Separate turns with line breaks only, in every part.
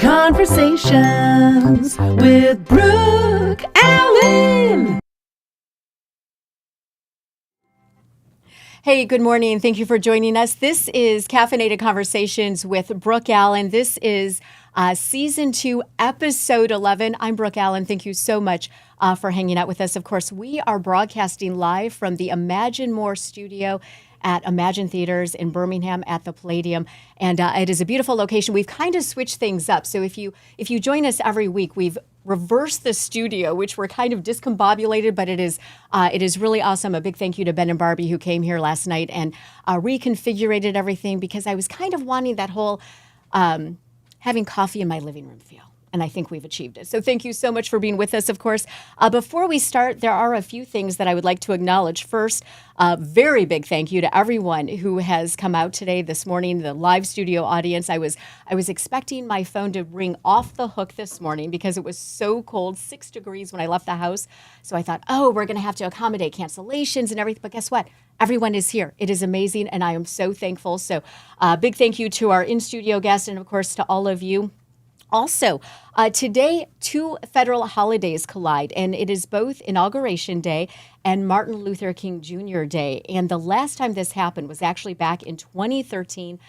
Conversations with Brooke Allen.
Hey, good morning. Thank you for joining us. This is Caffeinated Conversations with Brooke Allen. This is Season 2, Episode 11. I'm Brooke Allen. Thank you so much for hanging out with us. Of course, we are broadcasting live from the Imagine More studio at Imagine Theaters in Birmingham at the Palladium. And it is a beautiful location. We've kind of switched things up. So if you join us every week, we've reversed the studio, which we're kind of discombobulated, but it is really awesome. A big thank you to Ben and Barbie who came here last night and reconfigured everything, because I was kind of wanting that whole having coffee in my living room feel. And I think we've achieved it. So thank you so much for being with us, of course. Before we start, there are a few things that I would like to acknowledge. First, a very big thank you to everyone who has come out today, this morning, the live studio audience. I was expecting my phone to ring off the hook this morning because it was so cold, 6 degrees when I left the house. So I thought, we're going to have to accommodate cancellations and everything. But guess what? Everyone is here. It is amazing, and I am so thankful. So big thank you to our in-studio guests and, of course, to all of you. Also, today, 2 federal holidays collide, and it is both Inauguration Day and Martin Luther King Jr. Day. And the last time this happened was actually back in 2013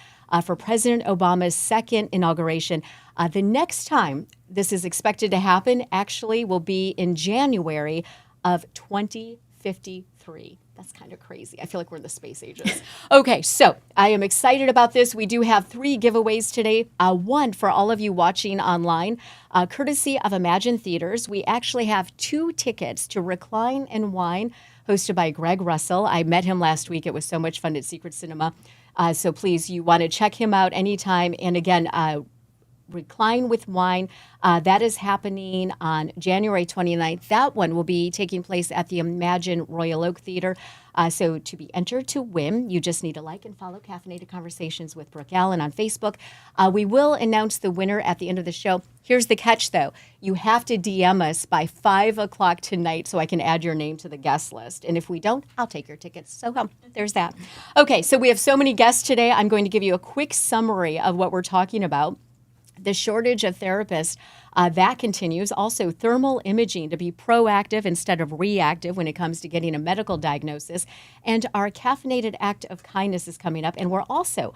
for President Obama's second inauguration. The next time this is expected to happen actually will be in January of 2053. That's kind of crazy. I feel like we're in the space ages. Okay, so I am excited about this. We do have 3 giveaways today. One for all of you watching online, courtesy of Imagine Theaters. We actually have 2 tickets to Recline and Wine, hosted by Greg Russell. I met him last week. It was so much fun at Secret Cinema. So please, you want to check him out anytime. And again, Recline with Wine. That is happening on January 29th. That one will be taking place at the Imagine Royal Oak Theater. So to be entered to win, you just need to like and follow Caffeinated Conversations with Brooke Allen on Facebook. We will announce the winner at the end of the show. Here's the catch, though. You have to DM us by 5 o'clock tonight so I can add your name to the guest list. And if we don't, I'll take your tickets. So there's that. Okay, so we have so many guests today. I'm going to give you a quick summary of what we're talking about. The shortage of therapists, that continues. Also, thermal imaging to be proactive instead of reactive when it comes to getting a medical diagnosis. And our caffeinated act of kindness is coming up. And we're also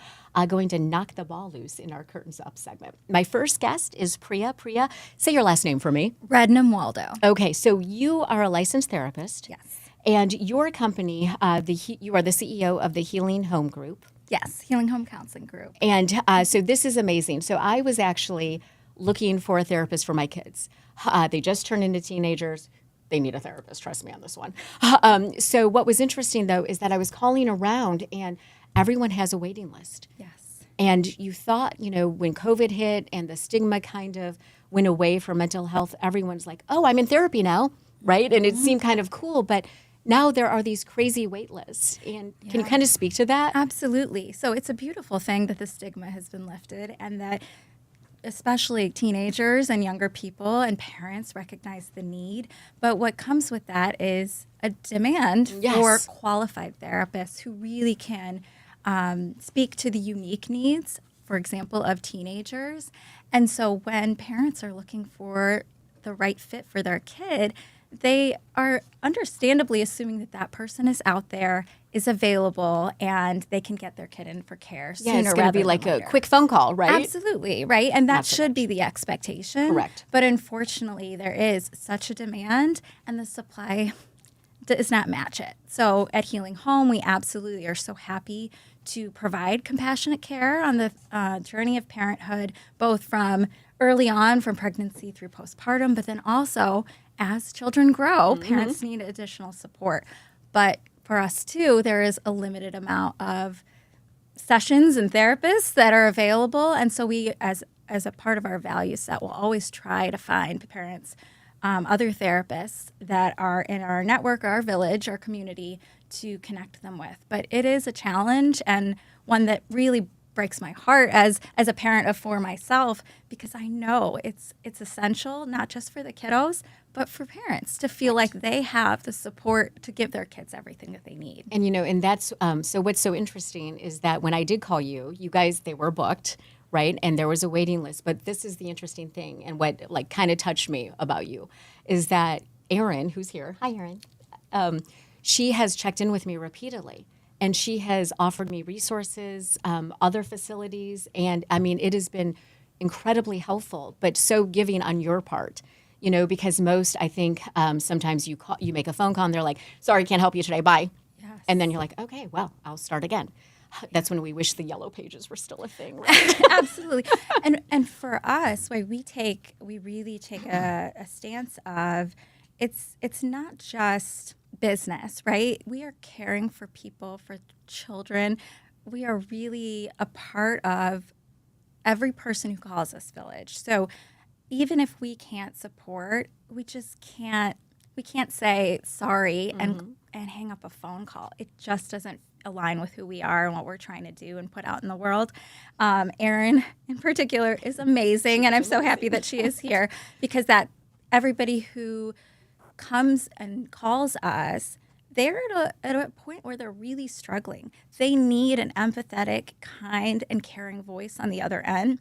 going to knock the ball loose in our Curtains Up segment. My first guest is Priya. Priya, say your last name for me.
Rednam Waldo.
Okay, so you are a licensed therapist.
Yes.
And your company, you are the CEO of the Healing Home Group.
Yes, Healing Home Counseling Group.
And so this is amazing. So I was actually looking for a therapist for my kids. They just turned into teenagers. They need a therapist, trust me on this one. So what was interesting, though, is that I was calling around, and everyone has a waiting list.
Yes.
And you thought, when COVID hit and the stigma kind of went away for mental health, everyone's like, oh, I'm in therapy now, right? And it seemed kind of cool, but now there are these crazy wait lists. And can you kind of speak to that?
Absolutely. So it's a beautiful thing that the stigma has been lifted, and that especially teenagers and younger people and parents recognize the need. But what comes with that is a demand for qualified therapists who really can speak to the unique needs, for example, of teenagers. And so when parents are looking for the right fit for their kid, they are understandably assuming that that person is out there, is available, and they can get their kid in for care sooner rather than later.
It's going to be like a quick phone call, right?
Absolutely, right? And that should be the expectation.
Correct.
But unfortunately, there is such a demand, and the supply does not match it. So at Healing Home, we absolutely are so happy to provide compassionate care on the journey of parenthood, both from early on, from pregnancy through postpartum, but then also as children grow, parents need additional support. But for us, too, there is a limited amount of sessions and therapists that are available. And so we, as a part of our value set, will always try to find parents other therapists that are in our network, our village, our community, to connect them with. But it is a challenge, and one that really breaks my heart as a parent of 4 myself, because I know it's essential, not just for the kiddos, but for parents to feel like they have the support to give their kids everything that they need.
And, and that's, so what's so interesting is that when I did call you, you guys, they were booked, right? And there was a waiting list. But this is the interesting thing, and what like kind of touched me about you is that Erin, who's here, hi Erin, she has checked in with me repeatedly. And she has offered me resources, other facilities, and I mean, it has been incredibly helpful, but so giving on your part, because most, I think, sometimes you make a phone call and they're like, sorry, can't help you today, bye.
Yes.
And then you're like, okay, well, I'll start again. That's when we wish the yellow pages were still a thing, right?
Absolutely. And for us, we really take a stance of it's not just business, right? We are caring for people, for children. We are really a part of every person who calls us village. So even if we can't support, we can't say sorry and hang up a phone call. It just doesn't align with who we are and what we're trying to do and put out in the world. Erin in particular is amazing, and I'm so happy that she is here because that everybody who comes and calls us, they're at a point where they're really struggling. They need an empathetic, kind, and caring voice on the other end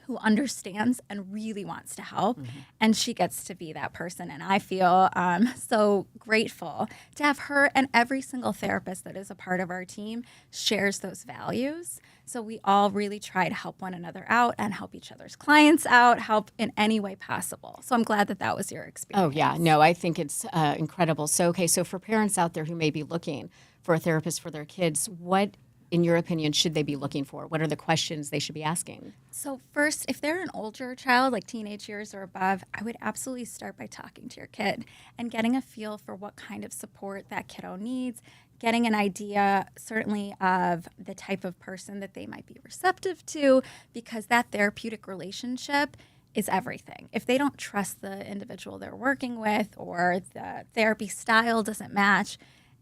who understands and really wants to help. And she gets to be that person. And I feel so grateful to have her, and every single therapist that is a part of our team shares those values. So we all really try to help one another out and help each other's clients out, help in any way possible. So I'm glad that was your experience.
Oh, yeah. No, I think it's incredible. So for parents out there who may be looking for a therapist for their kids, what, in your opinion, should they be looking for? What are the questions they should be asking?
So first, if they're an older child, like teenage years or above, I would absolutely start by talking to your kid and getting a feel for what kind of support that kiddo needs, getting an idea certainly of the type of person that they might be receptive to, because that therapeutic relationship is everything. If they don't trust the individual they're working with, or the therapy style doesn't match,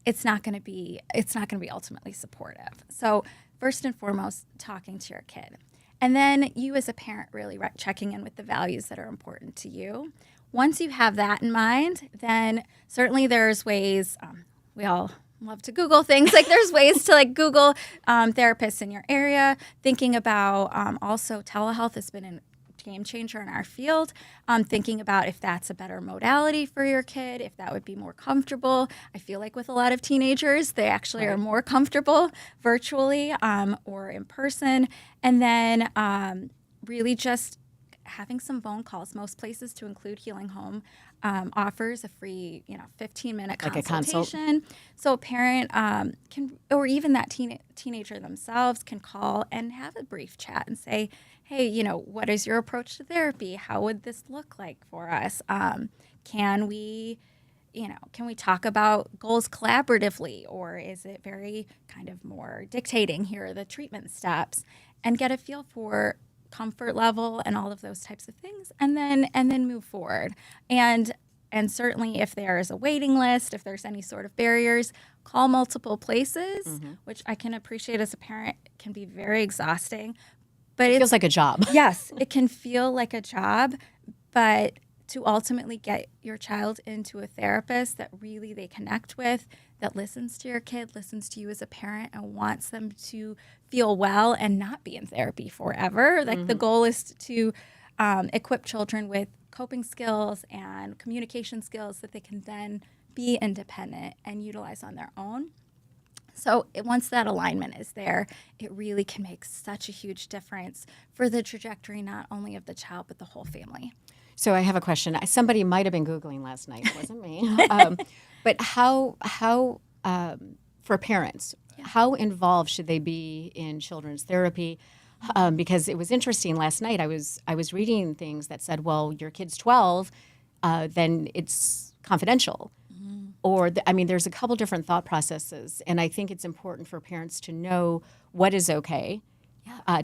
it's not going to be ultimately supportive. So first and foremost, talking to your kid. And then you as a parent really checking in with the values that are important to you. Once you have that in mind, then certainly there's ways, we all love to Google things. Like there's ways to Google therapists in your area. Thinking about also telehealth has been game changer in our field. Thinking about if that's a better modality for your kid, if that would be more comfortable. I feel like with a lot of teenagers, they actually are more comfortable virtually or in person. And then really just having some phone calls. Most places, to include Healing Home, offers a free 15-minute consultation. So a parent can, or even that teenager themselves, can call and have a brief chat and say, hey, what is your approach to therapy? How would this look like for us? Can we talk about goals collaboratively, or is it very kind of more dictating, here are the treatment steps, and get a feel for comfort level and all of those types of things, and then move forward. And certainly if there is a waiting list, if there's any sort of barriers, call multiple places, which I can appreciate as a parent can be very exhausting. But
it feels like a job.
Yes, it can feel like a job, but to ultimately get your child into a therapist that really they connect with, that listens to your kid, listens to you as a parent, and wants them to feel well and not be in therapy forever. Like the goal is to equip children with coping skills and communication skills that they can then be independent and utilize on their own. So once that alignment is there, it really can make such a huge difference for the trajectory, not only of the child, but the whole family.
So I have a question. Somebody might have been Googling last night. It wasn't me. But how for parents, how involved should they be in children's therapy? Because it was interesting last night. I was reading things that said, well, your kid's 12, then it's confidential. Or, there's a couple different thought processes. And I think it's important for parents to know what is okay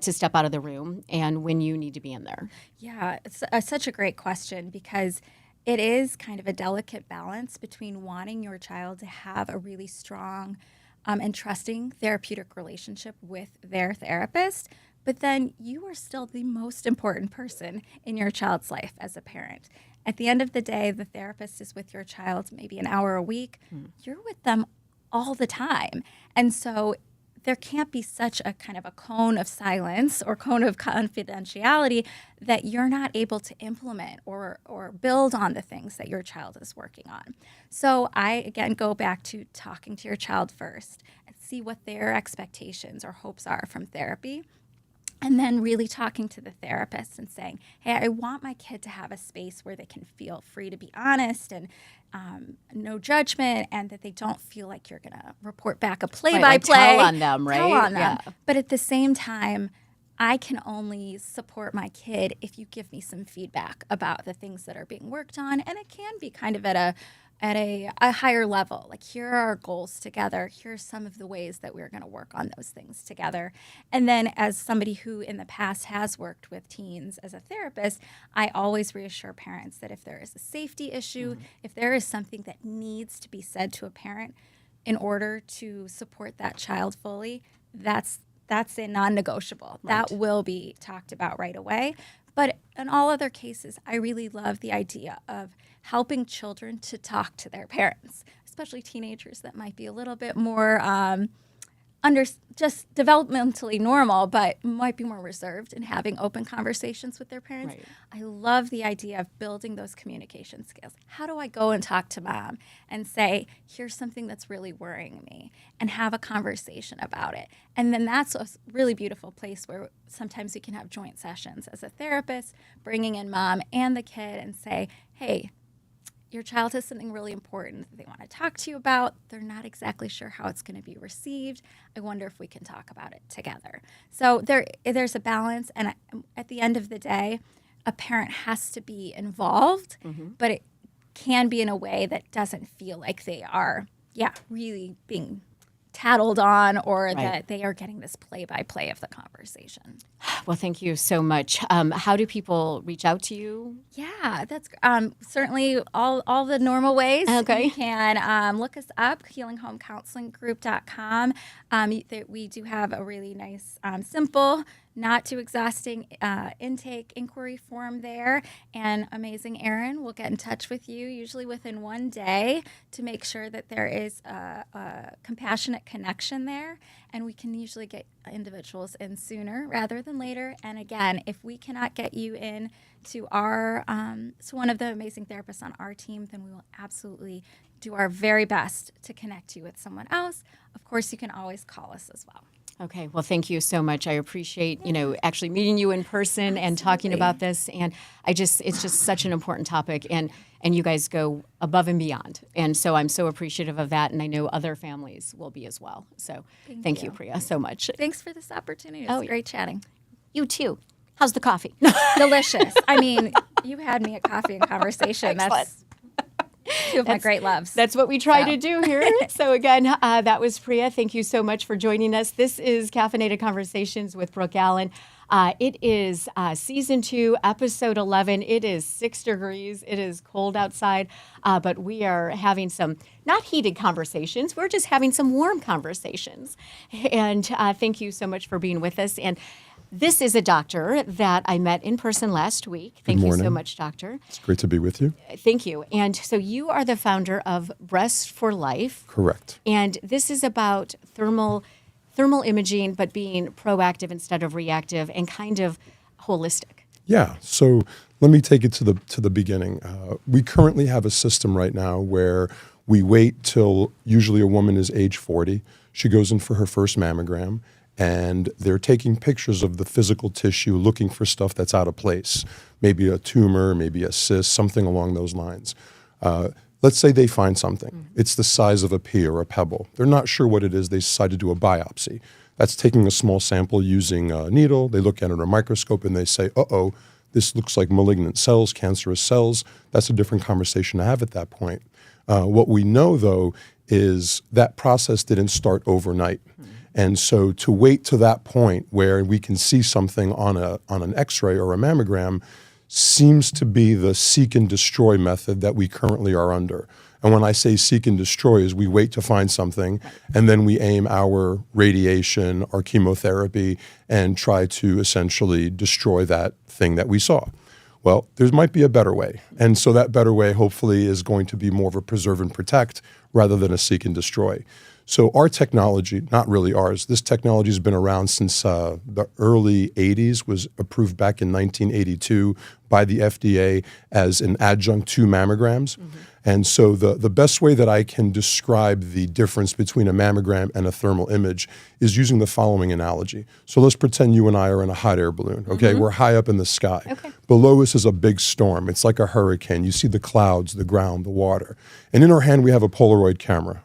to step out of the room and when you need to be in there.
Yeah, it's such a great question, because it is kind of a delicate balance between wanting your child to have a really strong and trusting therapeutic relationship with their therapist, but then you are still the most important person in your child's life as a parent. At the end of the day, the therapist is with your child maybe an hour a week. You're with them all the time. And so there can't be such a kind of a cone of silence or cone of confidentiality that you're not able to implement or build on the things that your child is working on. So I, again, go back to talking to your child first and see what their expectations or hopes are from therapy. And then really talking to the therapist and saying, hey, I want my kid to have a space where they can feel free to be honest and no judgment, and that they don't feel like you're going to report back a play-by-play.
Like tell on them, right?
Tell on them.
Yeah.
But at the same time, I can only support my kid if you give me some feedback about the things that are being worked on. And it can be kind of at a higher level. Like, here are our goals together. Here's some of the ways that we're going to work on those things together. And then, as somebody who in the past has worked with teens as a therapist, I always reassure parents that if there is a safety issue, if there is something that needs to be said to a parent in order to support that child fully, that's a non-negotiable.
Right.
That will be talked about right away. But in all other cases, I really love the idea of helping children to talk to their parents, especially teenagers that might be a little bit more just developmentally normal, but might be more reserved in having open conversations with their parents.
Right.
I love the idea of building those communication skills. How do I go and talk to mom and say, here's something that's really worrying me, and have a conversation about it? And then that's a really beautiful place where sometimes we can have joint sessions as a therapist, bringing in mom and the kid and say, hey, your child has something really important that they want to talk to you about. They're not exactly sure how it's going to be received. I wonder if we can talk about it together. So there's a balance, and at the end of the day, a parent has to be involved, but it can be in a way that doesn't feel like they are, really being tattled on, or that they are getting this play-by-play of the conversation.
Well, thank you so much. How do people reach out to you?
Yeah, that's certainly all the normal ways.
Okay.
You can look us up, healinghomecounselinggroup.com. We do have a really nice, simple, not too exhausting intake inquiry form there. And amazing Erin will get in touch with you, usually within one day, to make sure that there is a compassionate connection there. And we can usually get individuals in sooner rather than later. And again, if we cannot get you in to our to one of the amazing therapists on our team, then we will absolutely do our very best to connect you with someone else. Of course, you can always call us as well.
Okay. Well, thank you so much. I appreciate, actually meeting you in person and talking about this. And it's just such an important topic. And you guys go above and beyond. And so I'm so appreciative of that. And I know other families will be as well. So thank you, Priya, so much.
Thanks for this opportunity. It was great chatting.
You too. How's the coffee?
Delicious. I mean, you had me at coffee and conversation. That's two of my great loves.
That's what we try to do here. So again, that was Priya. Thank you so much for joining us. This is Caffeinated Conversations with Brooke Allen. It is season 2, episode 11. It is 6 degrees. It is cold outside, but we are having some not heated conversations. We're just having some warm conversations. And thank you so much for being with us. And this is a doctor that I met in person last week. Thank you so much, doctor.
It's great to be with you.
Thank you. And so you are the founder of Breast for Life.
Correct.
And this is about thermal imaging, but being proactive instead of reactive and kind of holistic.
Yeah. So let me take it to the beginning. We currently have a system right now where we wait till usually a woman is age 40. She goes in for her first mammogram, and they're taking pictures of the physical tissue, looking for stuff that's out of place, maybe a tumor, maybe a cyst, something along those lines. Let's say they find something. It's the size of a pea or a pebble. They're not sure what it is. They decide to do a biopsy. That's taking a small sample using a needle. They look at it under a microscope and they say, uh-oh, this looks like malignant cells, cancerous cells. That's a different conversation to have at that point. What we know, though, is that process didn't start overnight. And so to wait to that point where we can see something on an x-ray or a mammogram seems to be the seek and destroy method that we currently are under. And when I say seek and destroy is we wait to find something and then we aim our radiation, our chemotherapy, and try to essentially destroy that thing that we saw. Well, there might be a better way. And so that better way hopefully is going to be more of a preserve and protect rather than a seek and destroy. So our technology, not really ours, this technology has been around since the early 80s, was approved back in 1982 by the FDA as an adjunct to mammograms. And so the best way that I can describe the difference between a mammogram and a thermal image is using the following analogy. So let's pretend you and I are in a hot air balloon, okay? We're high up in the sky.
Okay.
Below us is a big storm. It's like a hurricane. You see the clouds, the ground, the water. And in our hand, we have a Polaroid camera.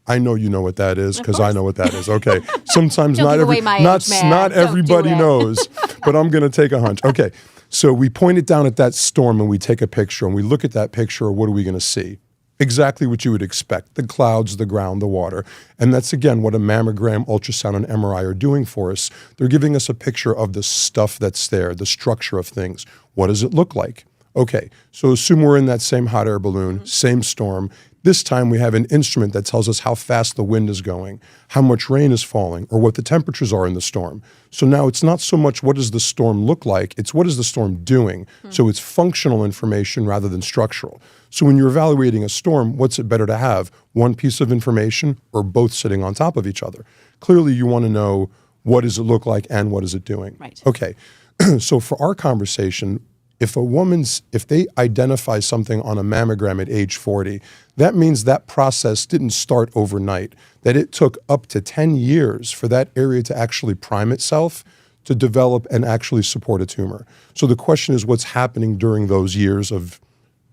I know you know what that is because I know what that is. Okay. Sometimes
Don't
not
give away my age, man.
not
Don't do
everybody
it.
knows, but I'm going to take a hunch. Okay. So we point it down at that storm and we take a picture and we look at that picture. What are we going to see? Exactly what you would expect, the clouds, the ground, the water. And that's, again, what a mammogram, ultrasound, and MRI are doing for us. They're giving us a picture of the stuff that's there, the structure of things. What does it look like? Okay, so assume we're in that same hot air balloon, same storm. This time we have an instrument that tells us how fast the wind is going, how much rain is falling, or what the temperatures are in the storm. So now it's not so much what does the storm look like, it's what is the storm doing. So it's functional information rather than structural. So when you're evaluating a storm, what's it better to have? One piece of information or both sitting on top of each other? Clearly you want to know what does it look like and what is it doing.
Right.
Okay, so for our conversation, if they identify something on a mammogram at age 40, that means that process didn't start overnight, that it took up to 10 years for that area to actually prime itself to develop and actually support a tumor. So the question is what's happening during those years of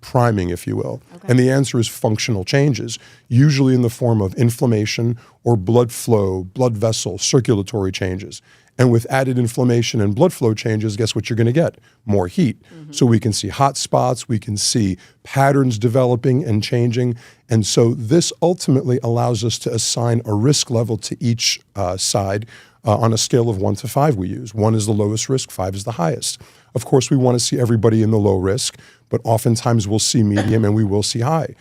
priming, if you will.
Okay.
And the answer is functional changes, usually in the form of inflammation or blood flow, blood vessel, circulatory changes. And with added inflammation and blood flow changes, guess what you're going to get? More heat. So we can see hot spots, we can see patterns developing and changing. And so this ultimately allows us to assign a risk level to each side on a scale of 1 to 5 we use. 1 is the lowest risk, 5 is the highest. Of course, we want to see everybody in the low risk, but oftentimes we'll see medium and we will see high.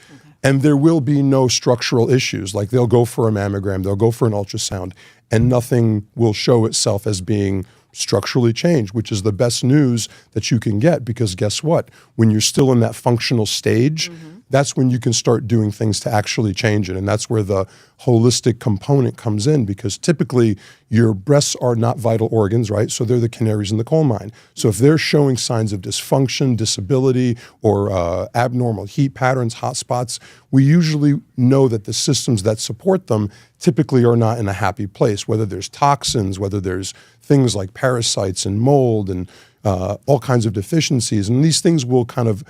And there will be no structural issues. Like they'll go for a mammogram, they'll go for an ultrasound, and nothing will show itself as being structurally changed, which is the best news that you can get because guess what? When you're still in that functional stage, that's when you can start doing things to actually change it. And that's where the holistic component comes in because typically your breasts are not vital organs, right? So they're the canaries in the coal mine. So if they're showing signs of dysfunction, disability, or abnormal heat patterns, hot spots, we usually know that the systems that support them typically are not in a happy place, whether there's toxins, whether there's things like parasites and mold and all kinds of deficiencies. And these things will kind of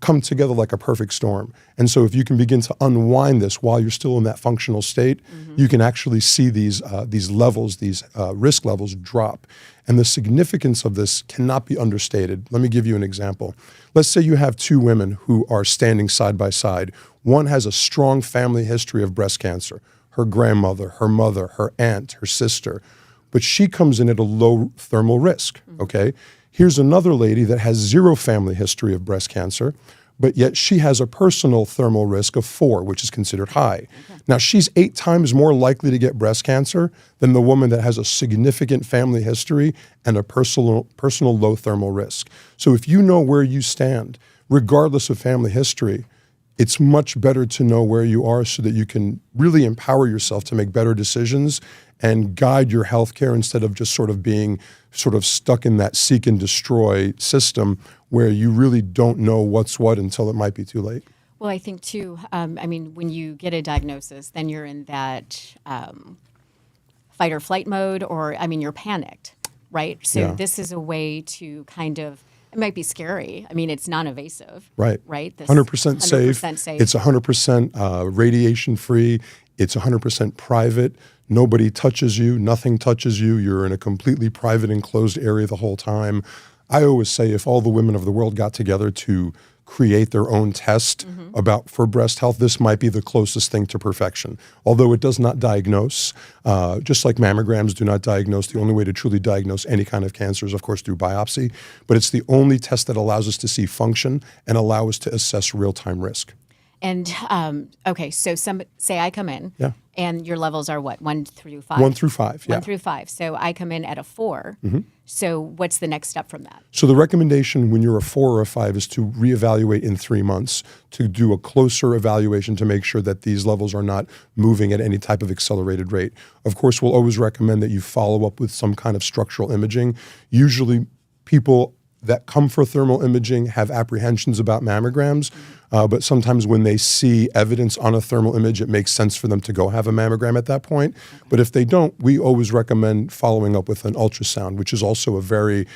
come together like a perfect storm. And so if you can begin to unwind this while you're still in that functional state, you can actually see these levels, these risk levels drop. And the significance of this cannot be understated. Let me give you an example. Let's say you have two women who are standing side by side. One has a strong family history of breast cancer. Her grandmother, her mother, her aunt, her sister. But she comes in at a low thermal risk, okay? Here's another lady that has 0 family history of breast cancer, but yet she has a personal thermal risk of 4, which is considered high. Now, she's 8 times more likely to get breast cancer than the woman that has a significant family history and a personal low thermal risk. So if you know where you stand, regardless of family history, it's much better to know where you are so that you can really empower yourself to make better decisions and guide your healthcare instead of just sort of being sort of stuck in that seek and destroy system where you really don't know what's what until it might be too late.
Well, I think too, when you get a diagnosis, then you're in that fight or flight mode, or, you're panicked, right? So
Yeah.
this is a way to kind of, it might be scary. It's non-invasive.
Right.
Right? This
100% safe.
100% safe.
It's 100% radiation free. It's 100% private. Nobody touches you. Nothing touches you. You're in a completely private, enclosed area the whole time. I always say if all the women of the world got together to create their own test for breast health, this might be the closest thing to perfection. Although it does not diagnose, just like mammograms do not diagnose, the only way to truly diagnose any kind of cancer is, of course, through biopsy. But it's the only test that allows us to see function and allow us to assess real-time risk.
And okay, so say I come in,
Yeah.
and your levels are what, 1 through 5?
1 through 5, yeah.
1 through 5. So I come in at a 4. So what's the next step from that?
So the recommendation when you're a 4 or a 5 is to reevaluate in 3 months, to do a closer evaluation to make sure that these levels are not moving at any type of accelerated rate. Of course, we'll always recommend that you follow up with some kind of structural imaging. Usually people that come for thermal imaging have apprehensions about mammograms, but sometimes when they see evidence on a thermal image, it makes sense for them to go have a mammogram at that point. But if they don't, we always recommend following up with an ultrasound, which is also a very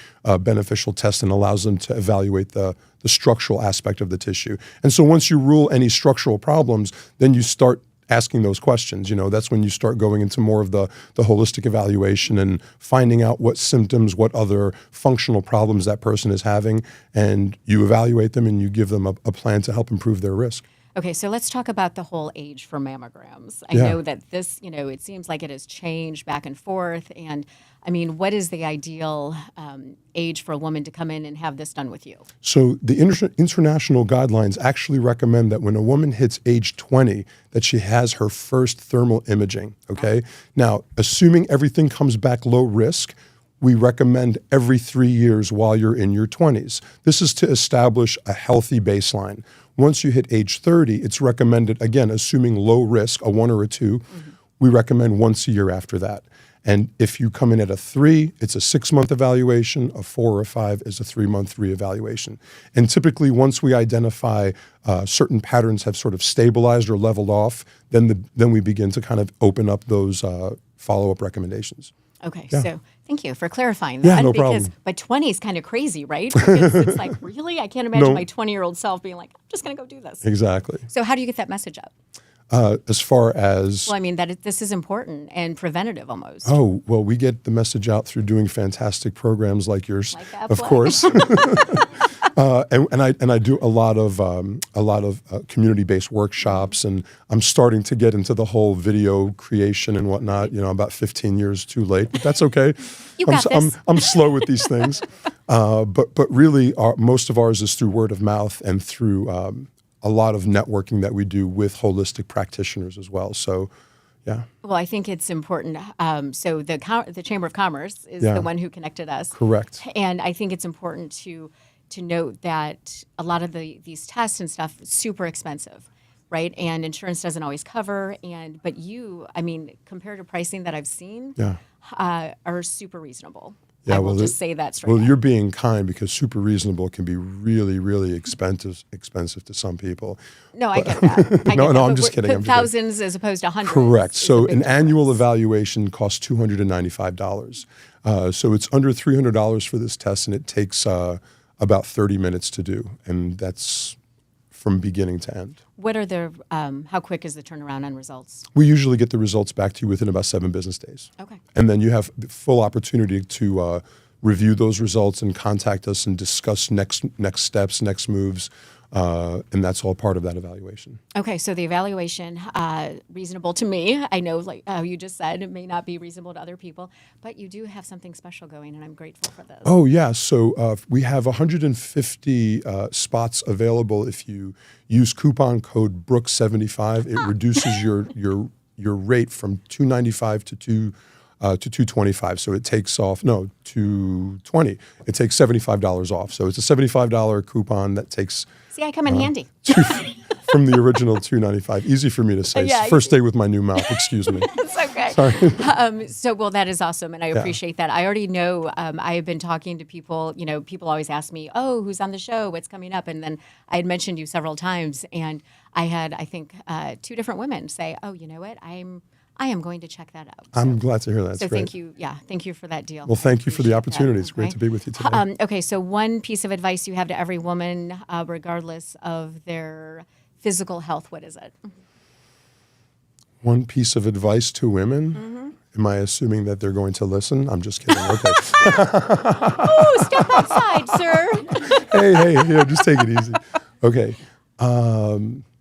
beneficial test and allows them to evaluate the structural aspect of the tissue. And so once you rule any structural problems, then you start asking those questions. That's when you start going into more of the holistic evaluation and finding out what symptoms, what other functional problems that person is having, and you evaluate them and you give them a plan to help improve their risk.
Okay, so let's talk about the whole age for mammograms. I
Yeah.
know that this, it seems like it has changed back and forth. And I mean, what is the ideal age for a woman to come in and have this done with you?
So the international guidelines actually recommend that when a woman hits age 20, that she has her first thermal imaging, okay? Now, assuming everything comes back low risk, we recommend every 3 years while you're in your 20s. This is to establish a healthy baseline. Once you hit age 30, it's recommended, again, assuming low risk, a 1 or a 2, we recommend once a year after that. And if you come in at a 3, it's a 6-month evaluation. A 4 or a 5 is a 3-month reevaluation. And typically, once we identify certain patterns have sort of stabilized or leveled off, then we begin to kind of open up those follow-up recommendations.
Okay,
Yeah.
so thank you for clarifying that.
Yeah, no
because,
problem.
But 20 is kind of crazy, right? Because it's like, really? I can't imagine
No.
my 20-year-old self being like, I'm just going to go do this.
Exactly.
So how do you get that message up?
As far as...
Well, I mean, this is important and preventative almost.
Oh, well, we get the message out through doing fantastic programs like yours,
Like that
of
play.
course. And I do a lot of community-based workshops, and I'm starting to get into the whole video creation and whatnot. I'm about 15 years too late, but that's okay.
You got this.
I'm slow with these things, but really, most of ours is through word of mouth and through a lot of networking that we do with holistic practitioners as well. So, yeah.
Well, I think it's important. So the Chamber of Commerce is
Yeah.
the one who connected us.
Correct.
And I think it's important to note that a lot of these tests and stuff is super expensive, right? And insurance doesn't always cover. But you, I mean, compared to pricing that I've seen,
Yeah.
are super reasonable.
Yeah,
I will
well,
just say that straight
Well,
up.
you're being kind because super reasonable can be really, really expensive to some people.
No, I get that.
No, I'm
But
just kidding, I'm just kidding.
Thousands as opposed to hundreds.
Correct.
is a
So
big
an annual
difference.
evaluation costs $295. So it's under $300 for this test, and it takes about 30 minutes to do, and that's from beginning to end.
What are the? How quick is the turnaround on results?
We usually get the results back to you within about 7 business days.
Okay.
And then you have the full opportunity to review those results and contact us and discuss next steps, next moves, and that's all part of that evaluation.
Okay, so the evaluation, reasonable to me. I know, like you just said, it may not be reasonable to other people, but you do have something special going, and I'm grateful for this.
Oh, yeah. So we have 150 spots available. If you use coupon code Brooke75, it reduces your rate from $295 to $225. So it takes off, no, $220. It takes $75 off. So it's a $75 coupon that takes
See, I come in handy.
from the original $295. Easy for me to say.
Yeah.
First day with my new mouth, excuse me.
It's okay.
Sorry.
Well, that is awesome, and I appreciate that. I already know. I have been talking to people. People always ask me, "Oh, who's on the show? What's coming up?" And then I had mentioned you several times, and I had, I think, 2 different women say, "Oh, you know what? I am going to check that out."
I'm glad to hear that. That's
So
great.
thank you. Yeah, thank you for that deal.
Well, thank you for the
Appreciate
opportunity.
that,
It's great
okay?
to be with you today.
Okay, so one piece of advice you have to every woman, regardless of their physical health, what is it?
One piece of advice to women.
Mm-hmm.
Am I assuming that they're going to listen? I'm just kidding. Okay.
Oh, step outside, sir.
hey, just take it easy. Okay.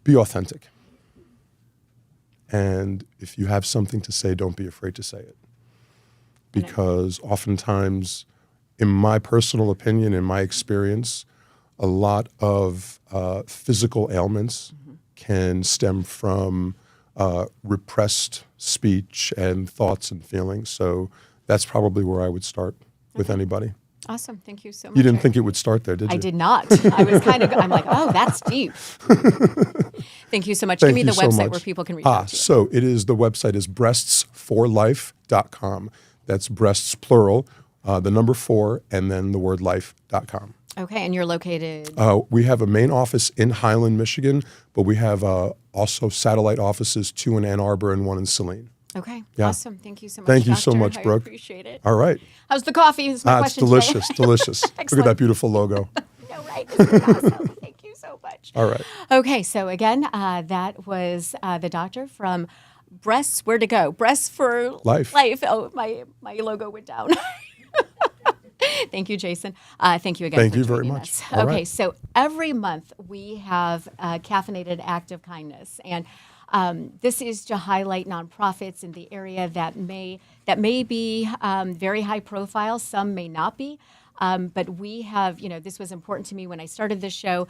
Be authentic. And if you have something to say, don't be afraid to say it. Because oftentimes, in my personal opinion, in my experience, a lot of physical ailments can stem from repressed speech and thoughts and feelings. So that's probably where I would start with anybody.
Awesome. Thank you so much.
You didn't think it would start there, did you?
I did not. I was I'm like, oh, that's deep. Thank you so much.
Thank
Give me
you
the
so
website
much.
where people can reach out to you.
So the website is breastsforlife.com. That's breasts plural, the number 4, and then the word life.com.
Okay, and you're located?
We have a main office in Highland, Michigan, but we have also satellite offices, 2 in Ann Arbor and 1 in Saline.
Okay,
Yeah.
awesome. Thank you so much,
Thank you so
Doctor.
much, Brooke.
I appreciate it.
All right.
How's the coffee? Is my
It's
question
delicious,
today.
delicious. Look at
Excellent.
that beautiful logo.
No, right? Isn't it awesome? Thank you so much.
All right.
Okay, so again, that was the doctor from Breasts. Where to go? Breasts for
Life.
Oh, my logo went down. Thank you, Jason. Thank you again
Thank
for
you very
joining
much.
us.
All
Okay,
right.
so every month we have Caffeinated Act of Kindness, and this is to highlight nonprofits in the area that may be very high profile. Some may not be, but we have. This was important to me when I started this show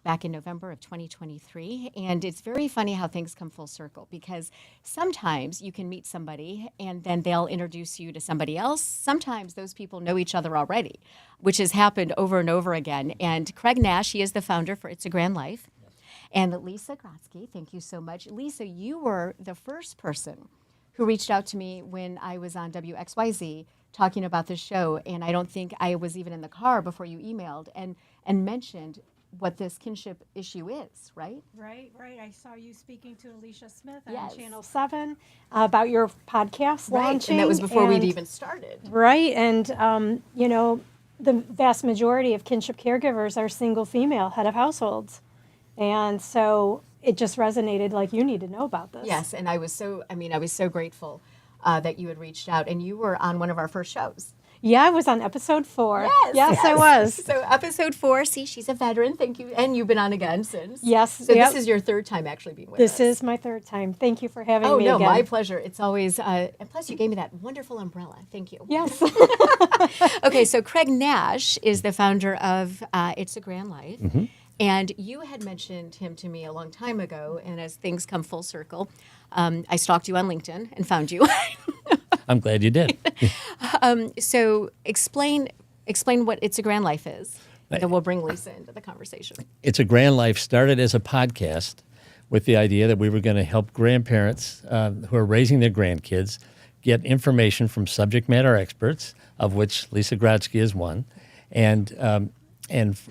back in November of 2023. And it's very funny how things come full circle, because sometimes you can meet somebody and then they'll introduce you to somebody else. Sometimes those people know each other already, which has happened over and over again. And Craig Nash, he is the founder for It's a Grand Life. And Lisa Grotsky, thank you so much. Lisa, you were the first person who reached out to me when I was on WXYZ talking about this show. And I don't think I was even in the car before you emailed and mentioned what this kinship issue is, right?
Right. I saw you speaking to Alicia Smith on
Yes.
Channel 7 about your podcast launching.
And that was before we'd
and-
even started.
Right, and the vast majority of kinship caregivers are single female head of households. And so it just resonated like you need to know about this.
Yes, and I was so grateful that you had reached out, and you were on one of our first shows.
Yeah, I was on episode 4.
Yes.
I was.
So episode 4, see, she's a veteran. Thank you. And you've been on again since.
Yes,
So
yep.
this is your third time actually being with us.
This is my third time. Thank you for having
Oh,
me
no,
again.
my pleasure. It's always, and plus you gave me that wonderful umbrella. Thank you.
Yes.
Okay, so Craig Nash is the founder of It's a Grand Life.
Mm-hmm.
And you had mentioned him to me a long time ago, and as things come full circle, I stalked you on LinkedIn and found you.
I'm glad you did.
So explain what It's a Grand Life is. And then we'll bring Lisa into the conversation.
It's a Grand Life started as a podcast with the idea that we were going to help grandparents who are raising their grandkids get information from subject matter experts, of which Lisa Grotsky is one. And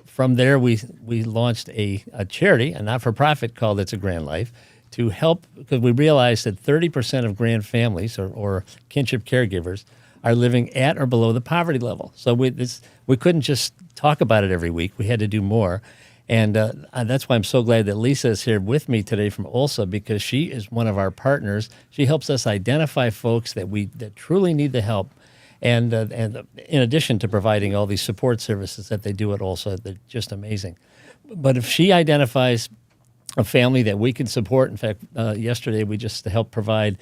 from there, we launched a charity, a not-for-profit called It's a Grand Life, to help, because we realized that 30% of grand families or kinship caregivers are living at or below the poverty level. So we couldn't just talk about it every week. We had to do more. And that's why I'm so glad that Lisa is here with me today from OLSA, because she is one of our partners. She helps us identify folks that truly need the help. And in addition to providing all these support services that they do at OLSA, they're just amazing. But if she identifies a family that we can support, in fact, yesterday we just helped provide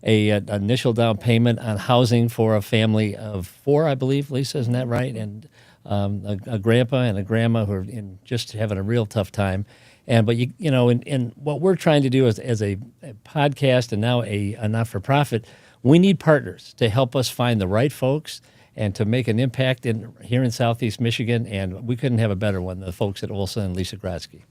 an initial down payment on housing for a family of 4, I believe, Lisa, isn't that right? And a grandpa and a grandma who are just having a real tough time. But what we're trying to do as a podcast and now a not-for-profit, we need partners to help us find the right folks and to make an impact here in Southeast Michigan. And we couldn't have a better one than the folks at OLSA and Lisa Grotsky.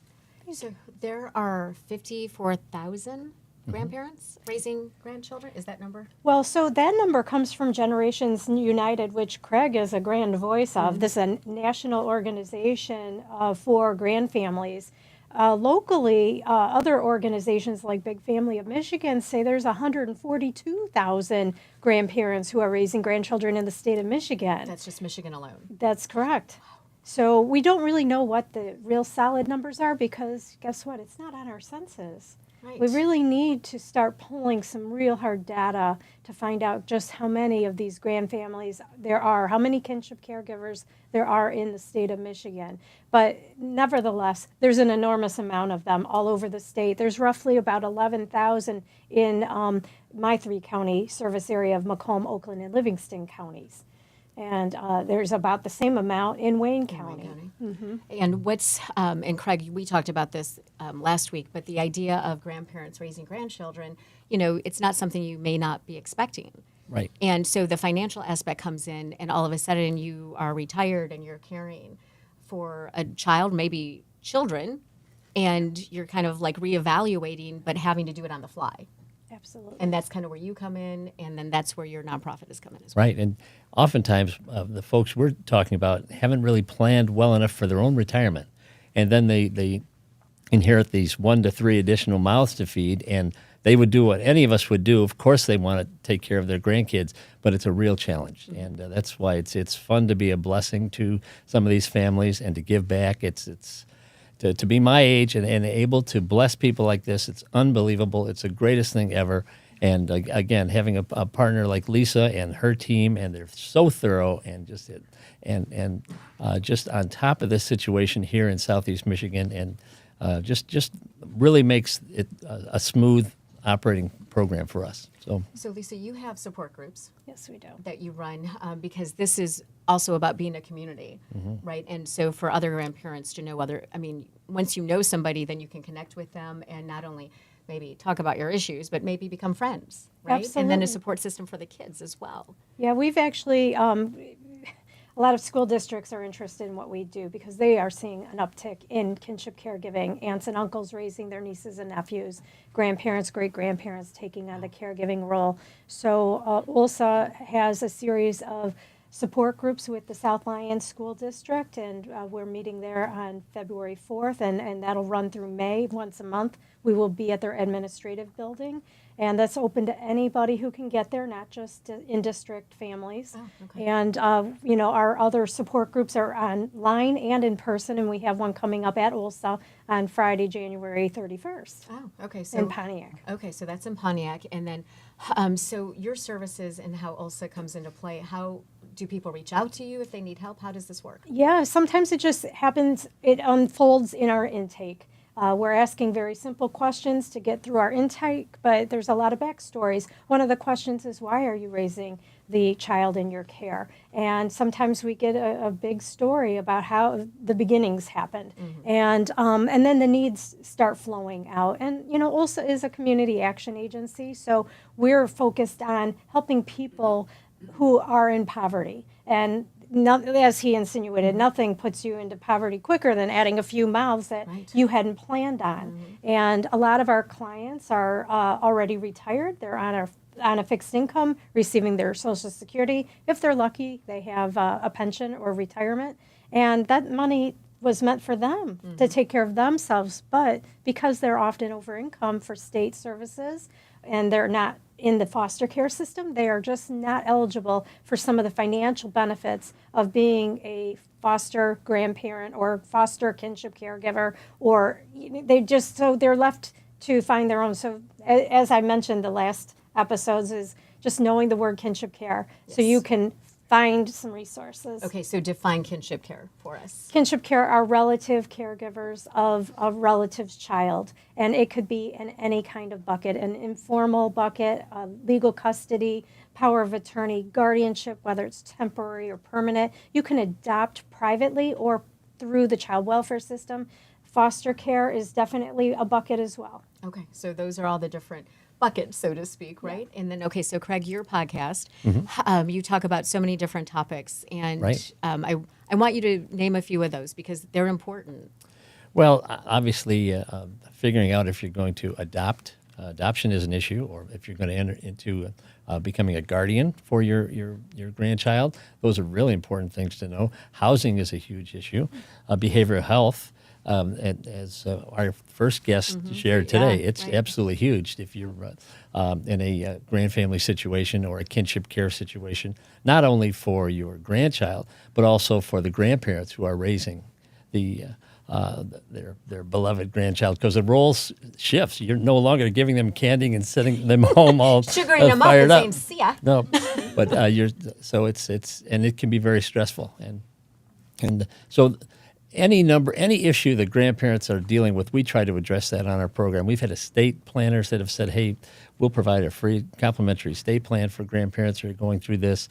So there are 54,000 grandparents raising grandchildren. Is that number?
Well, so that number comes from Generations United, which Craig is a grand voice of. This is a national organization for grandfamilies. Locally, other organizations like Big Family of Michigan say there's 142,000 grandparents who are raising grandchildren in the state of Michigan.
That's just Michigan alone.
That's correct. So we don't really know what the real solid numbers are because guess what? It's not on our census.
Right.
We really need to start pulling some real hard data to find out just how many of these grandfamilies there are, how many kinship caregivers there are in the state of Michigan. But nevertheless, there's an enormous amount of them all over the state. There's roughly about 11,000 in my 3-county service area of Macomb, Oakland, and Livingston counties. And there's about the same amount in Wayne County.
And what's, and Craig, we talked about this last week, but the idea of grandparents raising grandchildren, it's not something you may not be expecting.
Right.
And so the financial aspect comes in, and all of a sudden you are retired and you're caring for a child, maybe children, and you're kind of like reevaluating, but having to do it on the fly.
Absolutely.
And that's kind of where you come in, and then that's where your nonprofit is coming as well.
Right. And oftentimes the folks we're talking about haven't really planned well enough for their own retirement. And then they inherit these 1 to 3 additional mouths to feed, and they would do what any of us would do. Of course, they want to take care of their grandkids, but it's a real challenge. And that's why it's fun to be a blessing to some of these families and to give back. It's to be my age and able to bless people like this, it's unbelievable. It's the greatest thing ever. And again, having a partner like Lisa and her team, and they're so thorough and just on top of this situation here in Southeast Michigan, and just really makes it a smooth operating program for us.
So Lisa, you have support groups.
Yes, we do.
That you run because this is also about being a community, right? And so for other grandparents to know once you know somebody, then you can connect with them and not only maybe talk about your issues, but maybe become friends, right?
Absolutely.
And then a support system for the kids as well.
Yeah, we've actually, a lot of school districts are interested in what we do because they are seeing an uptick in kinship caregiving, aunts and uncles raising their nieces and nephews, grandparents, great-grandparents taking on the caregiving role. So ULSA has a series of support groups with the South Lyons School District, and we're meeting there on February 4th, and that'll run through May. Once a month, we will be at their administrative building, and that's open to anybody who can get there, not just in-district families.
Oh, okay.
And, our other support groups are online and in person, and we have one coming up at ULSA on Friday, January 31st
Oh, okay. So
in Pontiac.
Okay, so that's in Pontiac, and then so your services and how ULSA comes into play. How do people reach out to you if they need help? How does this work?
Yeah, sometimes it just happens, it unfolds in our intake. We're asking very simple questions to get through our intake, but there's a lot of backstories. One of the questions is, why are you raising the child in your care? And sometimes we get a big story about how the beginnings happened. And then the needs start flowing out. And, ULSA is a community action agency, so we're focused on helping people who are in poverty. And as he insinuated, nothing puts you into poverty quicker than adding a few mouths that you hadn't planned on. And a lot of our clients are already retired. They're on a fixed income, receiving their Social Security. If they're lucky, they have a pension or retirement. And that money was meant for them to take care of themselves. But because they're often over income for state services and they're not in the foster care system, they are just not eligible for some of the financial benefits of being a foster grandparent or foster kinship caregiver, or they're left to find their own. So as I mentioned the last episodes, is just knowing the word kinship care so you can find some resources.
Okay, so define kinship care for us.
Kinship care are relative caregivers of a relative's child, and it could be in any kind of bucket, an informal bucket, legal custody, power of attorney, guardianship, whether it's temporary or permanent. You can adopt privately or through the child welfare system. Foster care is definitely a bucket as well.
Okay, so those are all the different buckets, so to speak, right? Yeah. And then, okay, so Craig, your podcast, you talk about so many different topics, and I want you to name a few of those because they're important.
Well, obviously, figuring out if you're going to adopt, adoption is an issue, or if you're going to enter into becoming a guardian for your grandchild. Those are really important things to know. Housing is a huge issue. Behavioral health. And as our first guest shared today, it's absolutely huge if you're in a grand family situation or a kinship care situation, not only for your grandchild, but also for the grandparents who are raising their beloved grandchild, because the roles shifts. You're no longer giving them candy and sending them home all
sugaring them up
fired
and
up.
saying, "See ya."
No, but it's and it can be very stressful, and so. Any issue that grandparents are dealing with, we try to address that on our program. We've had estate planners that have said, hey, we'll provide a free complimentary estate plan for grandparents who are going through this.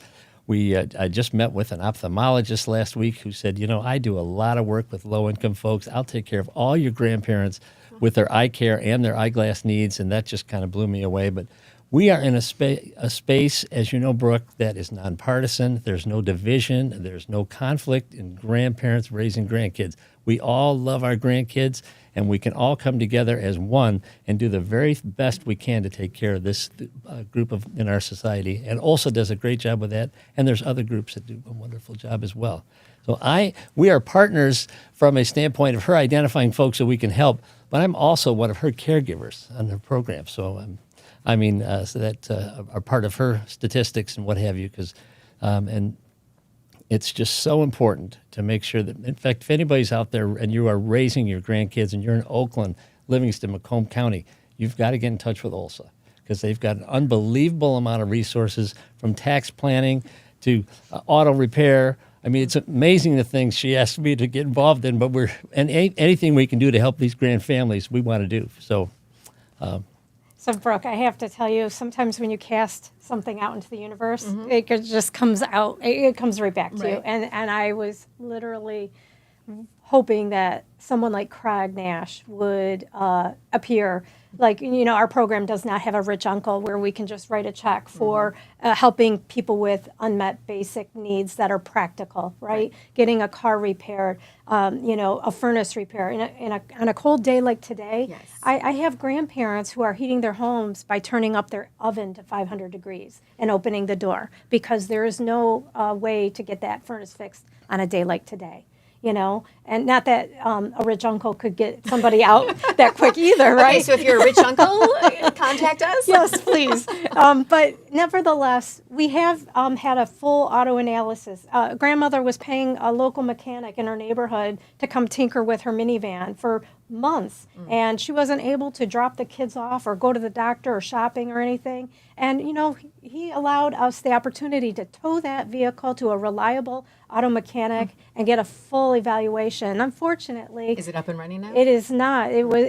I just met with an ophthalmologist last week who said, I do a lot of work with low-income folks. I'll take care of all your grandparents with their eye care and their eyeglass needs, and that just kind of blew me away. But we are in a space, as you know, Brooke, that is nonpartisan. There's no division. There's no conflict in grandparents raising grandkids. We all love our grandkids, and we can all come together as one and do the very best we can to take care of this group in our society. And also does a great job with that. And there's other groups that do a wonderful job as well. So we are partners from a standpoint of her identifying folks that we can help, but I'm also one of her caregivers on her program. So so that are part of her statistics and what have you, and it's just so important to make sure that, in fact, if anybody's out there and you are raising your grandkids and you're in Oakland, Livingston, Macomb County, you've got to get in touch with OLSA because they've got an unbelievable amount of resources from tax planning to auto repair. I mean, it's amazing the things she asked me to get involved in, but anything we can do to help these grand families, we want to do. So,
Brooke, I have to tell you, sometimes when you cast something out into the universe, it just comes out, it comes right back to you. And I was literally hoping that someone like Craig Nash would appear. Like, our program does not have a rich uncle where we can just write a check for helping people with unmet basic needs that are practical, right? Getting a car repaired, a furnace repair. On a cold day like today,
Yes.
I have grandparents who are heating their homes by turning up their oven to 500 degrees and opening the door because there is no way to get that furnace fixed on a day like today. And not that a rich uncle could get somebody out that quick either, right?
Okay, so if you're a rich uncle, contact us.
Yes, please. But nevertheless, we have had a full auto analysis. Grandmother was paying a local mechanic in her neighborhood to come tinker with her minivan for months, and she wasn't able to drop the kids off or go to the doctor or shopping or anything. And, he allowed us the opportunity to tow that vehicle to a reliable auto mechanic and get a full evaluation. Unfortunately,
Is it up and running now?
it is not. It was,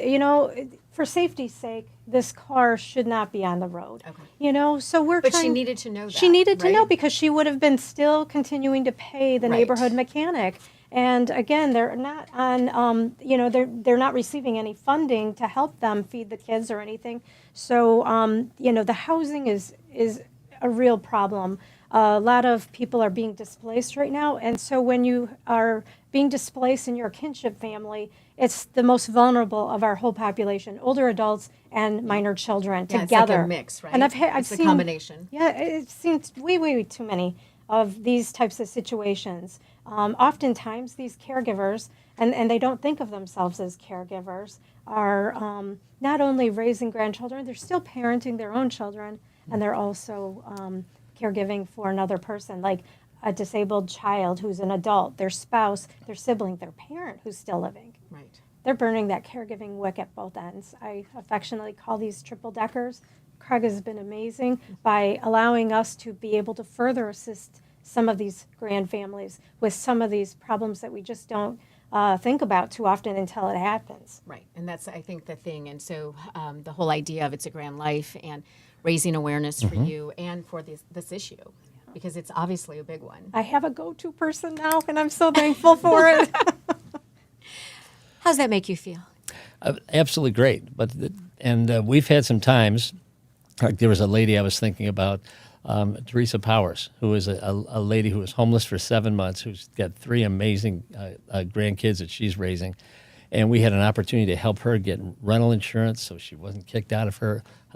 for safety's sake, this car should not be on the road.
Okay.
So we're
But
trying.
she needed to know that.
She needed to know
right?
because she would have been still continuing to pay the
Right.
neighborhood mechanic. And again, they're not on, they're not receiving any funding to help them feed the kids or anything. So, the housing is a real problem. A lot of people are being displaced right now. And so when you are being displaced in your kinship family, it's the most vulnerable of our whole population, older adults and minor children
Yeah,
together.
it's like a mix, right?
And I've
It's
seen
a combination.
Yeah, I've seen way too many of these types of situations. Oftentimes, these caregivers, and they don't think of themselves as caregivers, are not only raising grandchildren, they're still parenting their own children, and they're also caregiving for another person, like a disabled child who's an adult, their spouse, their sibling, their parent who's still living.
Right.
They're burning that caregiving wick at both ends. I affectionately call these triple deckers. Craig has been amazing by allowing us to be able to further assist some of these grand families with some of these problems that we just don't think about too often until it happens.
Right, and that's, I think, the thing. And so the whole idea of It's a Grand Life and raising awareness for you and for this issue, because it's obviously a big one.
I have a go-to person now, and I'm so thankful for it.
How's that make you feel?
Absolutely great. But we've had some times. Like there was a lady I was thinking about, Teresa Powers, who is a lady who was homeless for 7 months, who's got 3 amazing grandkids that she's raising. And we had an opportunity to help her get rental insurance so she wasn't kicked out of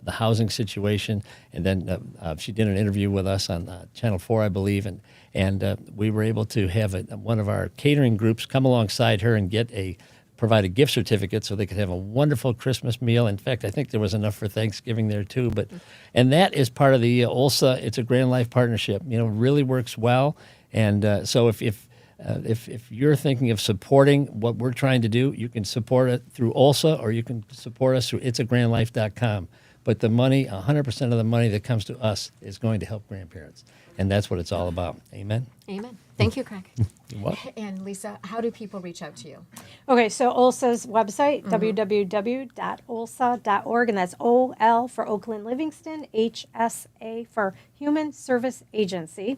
the housing situation. And then she did an interview with us on Channel 4, I believe, and we were able to have one of our catering groups come alongside her and provide a gift certificate so they could have a wonderful Christmas meal. In fact, I think there was enough for Thanksgiving there too. And that is part of the OLSA. It's a Grand Life partnership. Really works well. And so if you're thinking of supporting what we're trying to do, you can support it through OLSA or you can support us through itsagrandlife.com. But the money, 100% of the money that comes to us is going to help grandparents. And that's what it's all about. Amen?
Amen. Thank you, Craig.
You're welcome.
And Lisa, how do people reach out to you?
Okay, so OLSA's website, www.olsa.org, and that's OL for Oakland Livingston, HSA for Human Service Agency.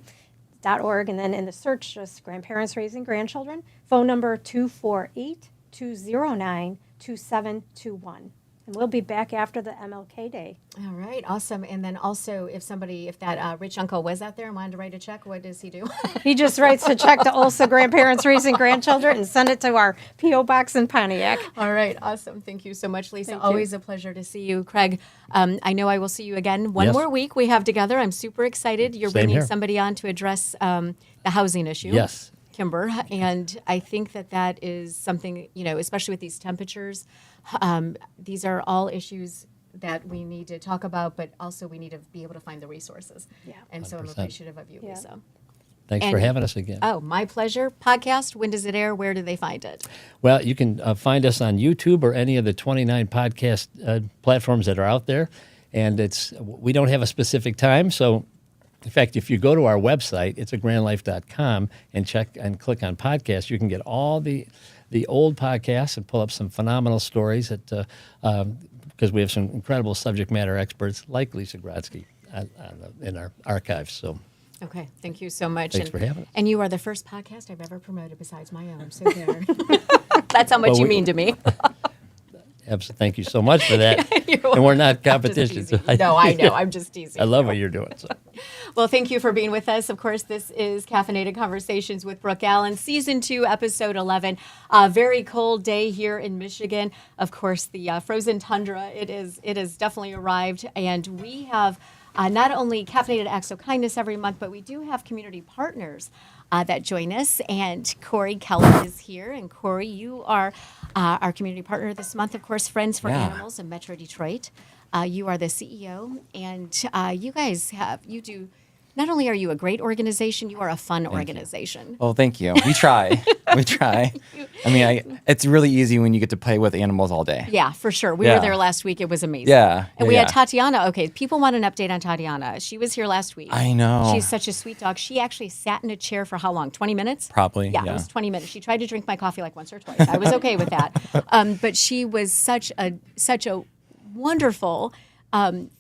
.org, and then in the search, just Grandparents Raising Grandchildren. Phone number 248-209-2721. And we'll be back after the MLK Day.
All right, awesome. And then also, if that rich uncle was out there and wanted to write a check, what does he do?
He just writes a check to Ulsa Grandparents Raising Grandchildren and send it to our P.O. Box in Pontiac.
All right, awesome. Thank you so much, Lisa.
Thank you.
Always a pleasure to see you. Craig, I know I will see you again one
Yes.
more week we have together. I'm super excited. You're
Same
bringing
here.
somebody on to address the housing issue.
Yes.
Kimber, and I think that is something, especially with these temperatures, these are all issues that we need to talk about, but also we need to be able to find the resources.
Yeah.
And so I'm
100%.
appreciative of you,
Yeah.
Lisa.
Thanks
And-
for having us again.
Oh, my pleasure. Podcast, when does it air? Where do they find it?
Well, you can find us on YouTube or any of the 29 podcast platforms that are out there. And we don't have a specific time. So, in fact, if you go to our website, it's agrandlife.com, and check and click on podcasts, you can get all the old podcasts and pull up some phenomenal stories because we have some incredible subject matter experts like Lisa Grodzki in our archives. So.
Okay, thank you so much.
Thanks for having us.
And you are the first podcast I've ever promoted besides my own, so there. That's how much
Well,
you
we-
mean to me.
Thank you so much for that. And we're not
Just
competition.
teasing. No, I know. I'm just teasing.
I love what you're doing. So.
Well, thank you for being with us. Of course, this is Caffeinated Conversations with Brooke Allen, Season 2, Episode 11. A very cold day here in Michigan. Of course, the frozen tundra, it has definitely arrived. And we have not only Caffeinated Acts of Kindness every month, but we do have community partners that join us. And Corey Kelly is here. And Corey, you are our community partner this month, of course, Friends for Animals in Metro Detroit. You are the CEO, and you guys do. Not only are you a great organization, you are a fun organization.
Well, thank you. We try. We try. I mean, it's really easy when you get to play with animals all day.
Yeah, for sure. We were
Yeah.
there last week. It was amazing.
Yeah,
And we
yeah,
had
yeah.
Tatiana. Okay, people want an update on Tatiana. She was here last week.
I know.
She's such a sweet dog. She actually sat in a chair for how long? 20 minutes?
Probably,
Yeah,
yeah.
it was 20 minutes. She tried to drink my coffee like once or twice. I was okay with that. But she was such a wonderful.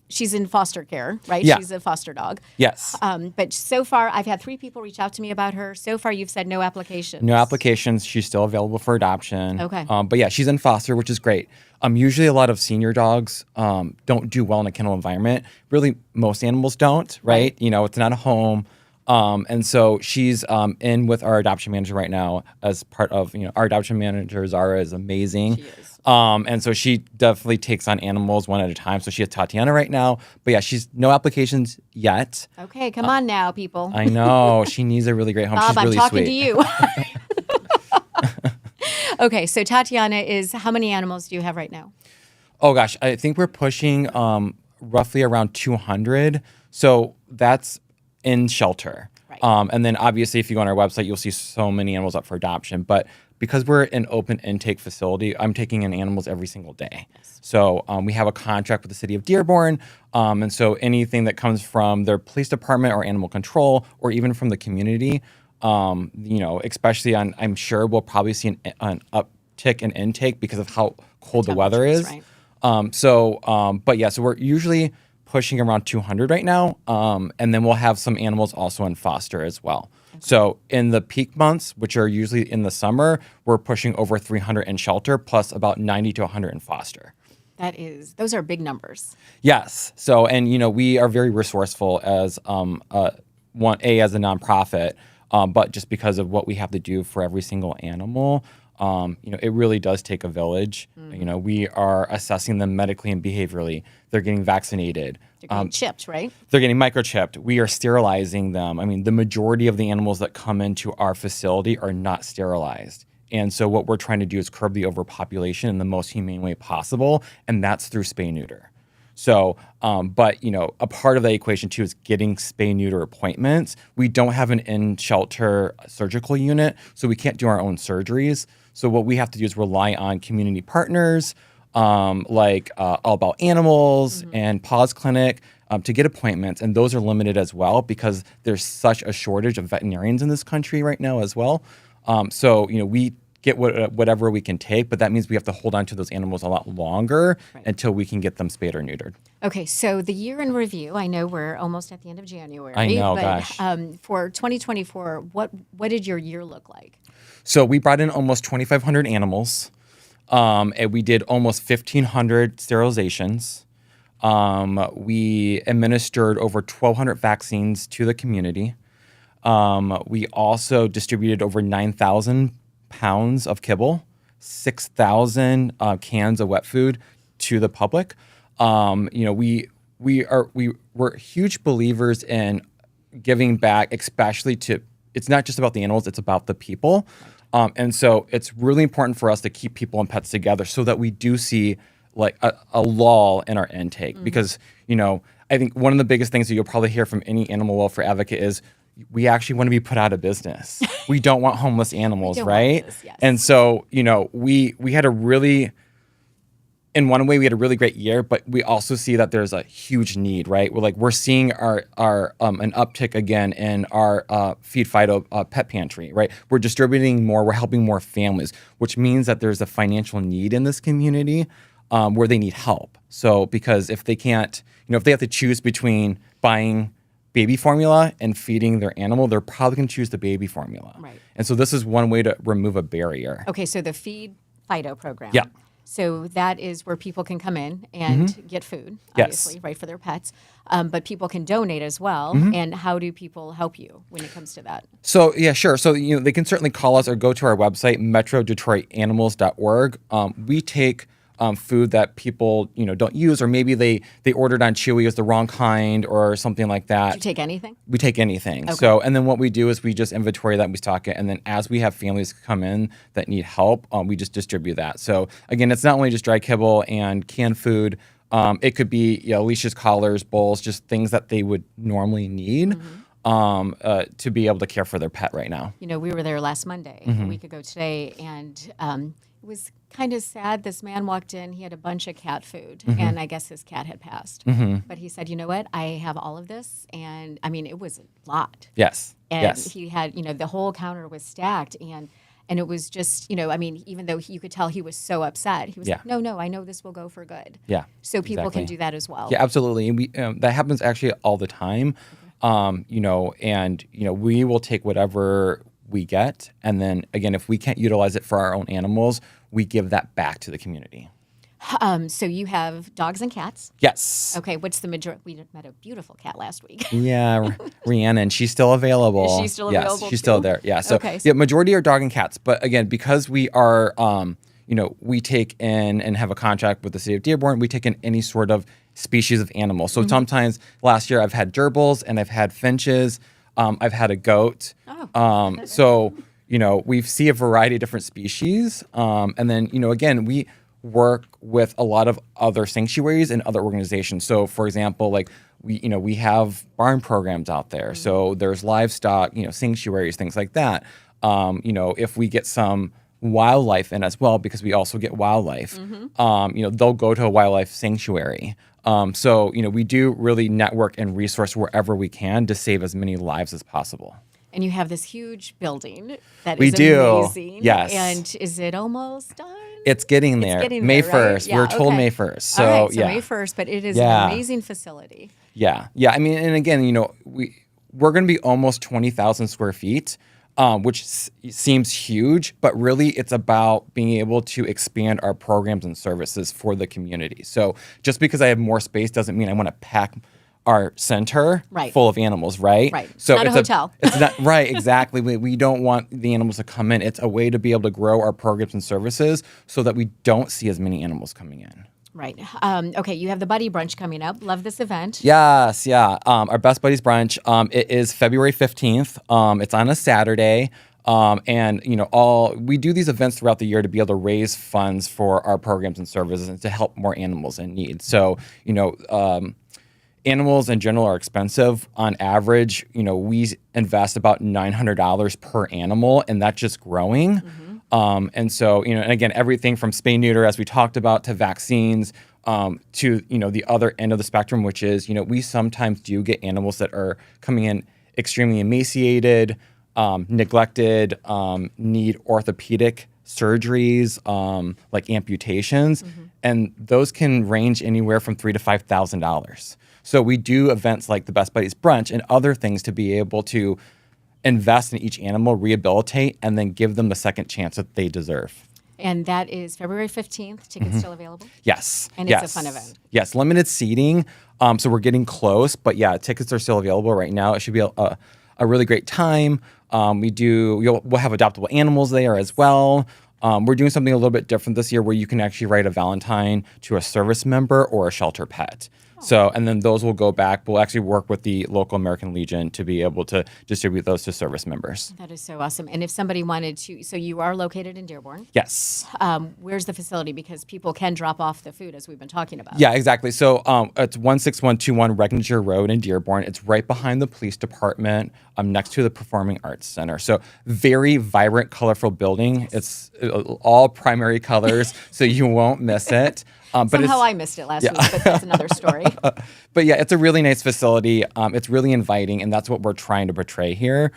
She's in foster care, right?
Yeah.
She's a foster dog.
Yes.
But so far, I've had 3 people reach out to me about her. So far, you've said no applications.
No applications. She's still available for adoption.
Okay.
But yeah, she's in foster, which is great. Usually a lot of senior dogs don't do well in a kennel environment. Really, most animals don't, right? It's not a home. And so she's in with our adoption manager right now as part of, our adoption manager, Zara, is amazing.
She is.
And so she definitely takes on animals one at a time. So she has Tatiana right now. But yeah, she's no applications yet.
Okay, come on now, people.
I know. She needs a really great home.
Bob,
She's really
I'm talking
sweet.
to you. Okay, so Tatiana is, how many animals do you have right now?
Oh gosh, I think we're pushing roughly around 200. So that's in shelter.
Right.
And then obviously if you go on our website, you'll see so many animals up for adoption. But because we're an open intake facility, I'm taking in animals every single day. Yes. So we have a contract with the city of Dearborn. And so anything that comes from their police department or animal control, or even from the community, especially I'm sure we'll probably see an uptick in intake because of how cold the weather is.
Right.
But yeah, so we're usually pushing around 200 right now. And then we'll have some animals also in foster as well. Okay. So in the peak months, which are usually in the summer, we're pushing over 300 in shelter, plus about 90 to 100 in foster.
Those are big numbers.
Yes. So, and we are very resourceful as as a nonprofit, but just because of what we have to do for every single animal, it really does take a village.
Mm-hmm.
We are assessing them medically and behaviorally. They're getting vaccinated.
They're getting chipped, right?
They're getting microchipped. We are sterilizing them. I mean, the majority of the animals that come into our facility are not sterilized. And so what we're trying to do is curb the overpopulation in the most humane way possible, and that's through spay-neuter. So, but a part of the equation too is getting spay-neuter appointments. We don't have an in-shelter surgical unit, so we can't do our own surgeries. So what we have to do is rely on community partners like All About Animals and Paws Clinic to get appointments, and those are limited as well because there's such a shortage of veterinarians in this country right now as well. So we get whatever we can take, but that means we have to hold on to those animals a lot longer until we can get them spayed or neutered.
Okay, so the year in review, I know we're almost at the end of January.
I know,
but,
gosh.
For 2024, what did your year look like?
So we brought in almost 2,500 animals, and we did almost 1,500 sterilizations. We administered over 1,200 vaccines to the community. We also distributed over 9,000 pounds of kibble, 6,000 cans of wet food to the public. We're huge believers in giving back, especially to. It's not just about the animals; it's about the people. And so it's really important for us to keep people and pets together so that we do see like a lull in our intake. Because, I think one of the biggest things that you'll probably hear from any animal welfare advocate is we actually want to be put out of business. We don't want homeless animals, right?
Yes.
And so, we had a really, in one way, we had a really great year, but we also see that there's a huge need, right? We're seeing our an uptick again in our Feed Fido pet pantry, right? We're distributing more, we're helping more families, which means that there's a financial need in this community where they need help. So because if they can't, if they have to choose between buying baby formula and feeding their animal, they're probably going to choose the baby formula.
Right.
And so this is one way to remove a barrier.
Okay, so the Feed Fido program.
Yeah.
So that is where people can come in and get food,
Yes.
obviously, right, for their pets. But people can donate as well. And how do people help you when it comes to that?
So, yeah, sure. So, they can certainly call us or go to our website, metrodetroitanimals.org. We take food that people, don't use, or maybe they ordered on Chewy as the wrong kind or something like that.
Do you take anything?
We take anything.
Okay.
So, and then what we do is we just inventory that and we stock it. And then as we have families come in that need help, we just distribute that. So again, it's not only just dry kibble and canned food. It could be, leashes, collars, bowls, just things that they would normally need to be able to care for their pet right now.
We were there last Monday, a week ago today, and it was kind of sad. This man walked in, he had a bunch of cat food, and I guess his cat had passed. But he said, you know what, I have all of this, and I mean, it was a lot.
Yes.
And
yes.
he had, the whole counter was stacked, and it was just, even though you could tell he was so upset, he was like, no, I know this will go for good.
Yeah.
So people
exactly.
can do that as well.
Yeah, absolutely. And we that happens actually all the time. We will take whatever we get, and then again, if we can't utilize it for our own animals, we give that back to the community.
So you have dogs and cats.
Yes.
Okay, what's the majority? We met a beautiful cat last week.
Yeah, Rhiannon, she's still available.
Is she still available?
Yes, she's still there. Yeah. So,
Okay.
majority are dog and cats, but again, because we are, we take in and have a contract with the city of Dearborn, we take in any sort of species of animal. So sometimes last year I've had gerbils and I've had finches. I've had a goat. So, we see a variety of different species. And then, again, we work with a lot of other sanctuaries and other organizations. So, for example, like we have barn programs out there. So there's livestock, sanctuaries, things like that. If we get some wildlife in as well, because we also get wildlife, they'll go to a wildlife sanctuary. So, we do really network and resource wherever we can to save as many lives as possible.
And you have this huge building that
We
is
do.
amazing.
Yes.
And is it almost done?
It's getting there. May
there,
1st.
right? Yeah,
We were told
okay.
May 1st. So,
All right, so
yeah.
May 1st, but it is
Yeah.
an amazing facility.
Yeah. Yeah. I mean, and again, we're going to be almost 20,000 square feet, which seems huge, but really it's about being able to expand our programs and services for the community. So just because I have more space doesn't mean I want to pack our center
Right.
full of animals, right?
Right.
So
Not a hotel.
It's not right, exactly. We don't want the animals to come in. It's a way to be able to grow our programs and services so that we don't see as many animals coming in.
Right. Okay, you have the Buddy Brunch coming up. Love this event.
Yes, yeah. Our Best Buddies Brunch. It is February 15th. It's on a Saturday. And we do these events throughout the year to be able to raise funds for our programs and services and to help more animals in need. So, animals in general are expensive. On average, we invest about $900 per animal, and that's just growing. And so, and again, everything from spay neuter, as we talked about, to vaccines, to, the other end of the spectrum, which is, we sometimes do get animals that are coming in extremely emaciated, neglected, need orthopedic surgeries, like amputations, and those can range anywhere from $3,000 to $5,000. So we do events like the Best Buddies Brunch and other things to be able to invest in each animal, rehabilitate, and then give them the second chance that they deserve.
And that is February 15th. Tickets still available?
Yes.
And
yes.
it's a fun event.
Yes, limited seating. So we're getting close, but yeah, tickets are still available right now. It should be a really great time. We'll have adoptable animals there as well. We're doing something a little bit different this year where you can actually write a Valentine to a service member or a shelter pet. So, and then those will go back. We'll actually work with the local American Legion to be able to distribute those to service members.
That is so awesome. And if somebody wanted to, so you are located in Dearborn.
Yes.
Where's the facility? Because people can drop off the food, as we've been talking about.
Yeah, exactly. So it's 16121 Regniger Road in Dearborn. It's right behind the police department, next to the Performing Arts Center. So very vibrant, colorful building. It's all primary colors, so you won't miss it. But
Somehow I missed it last week, but that's another story.
But yeah, it's a really nice facility. It's really inviting, and that's what we're trying to portray here,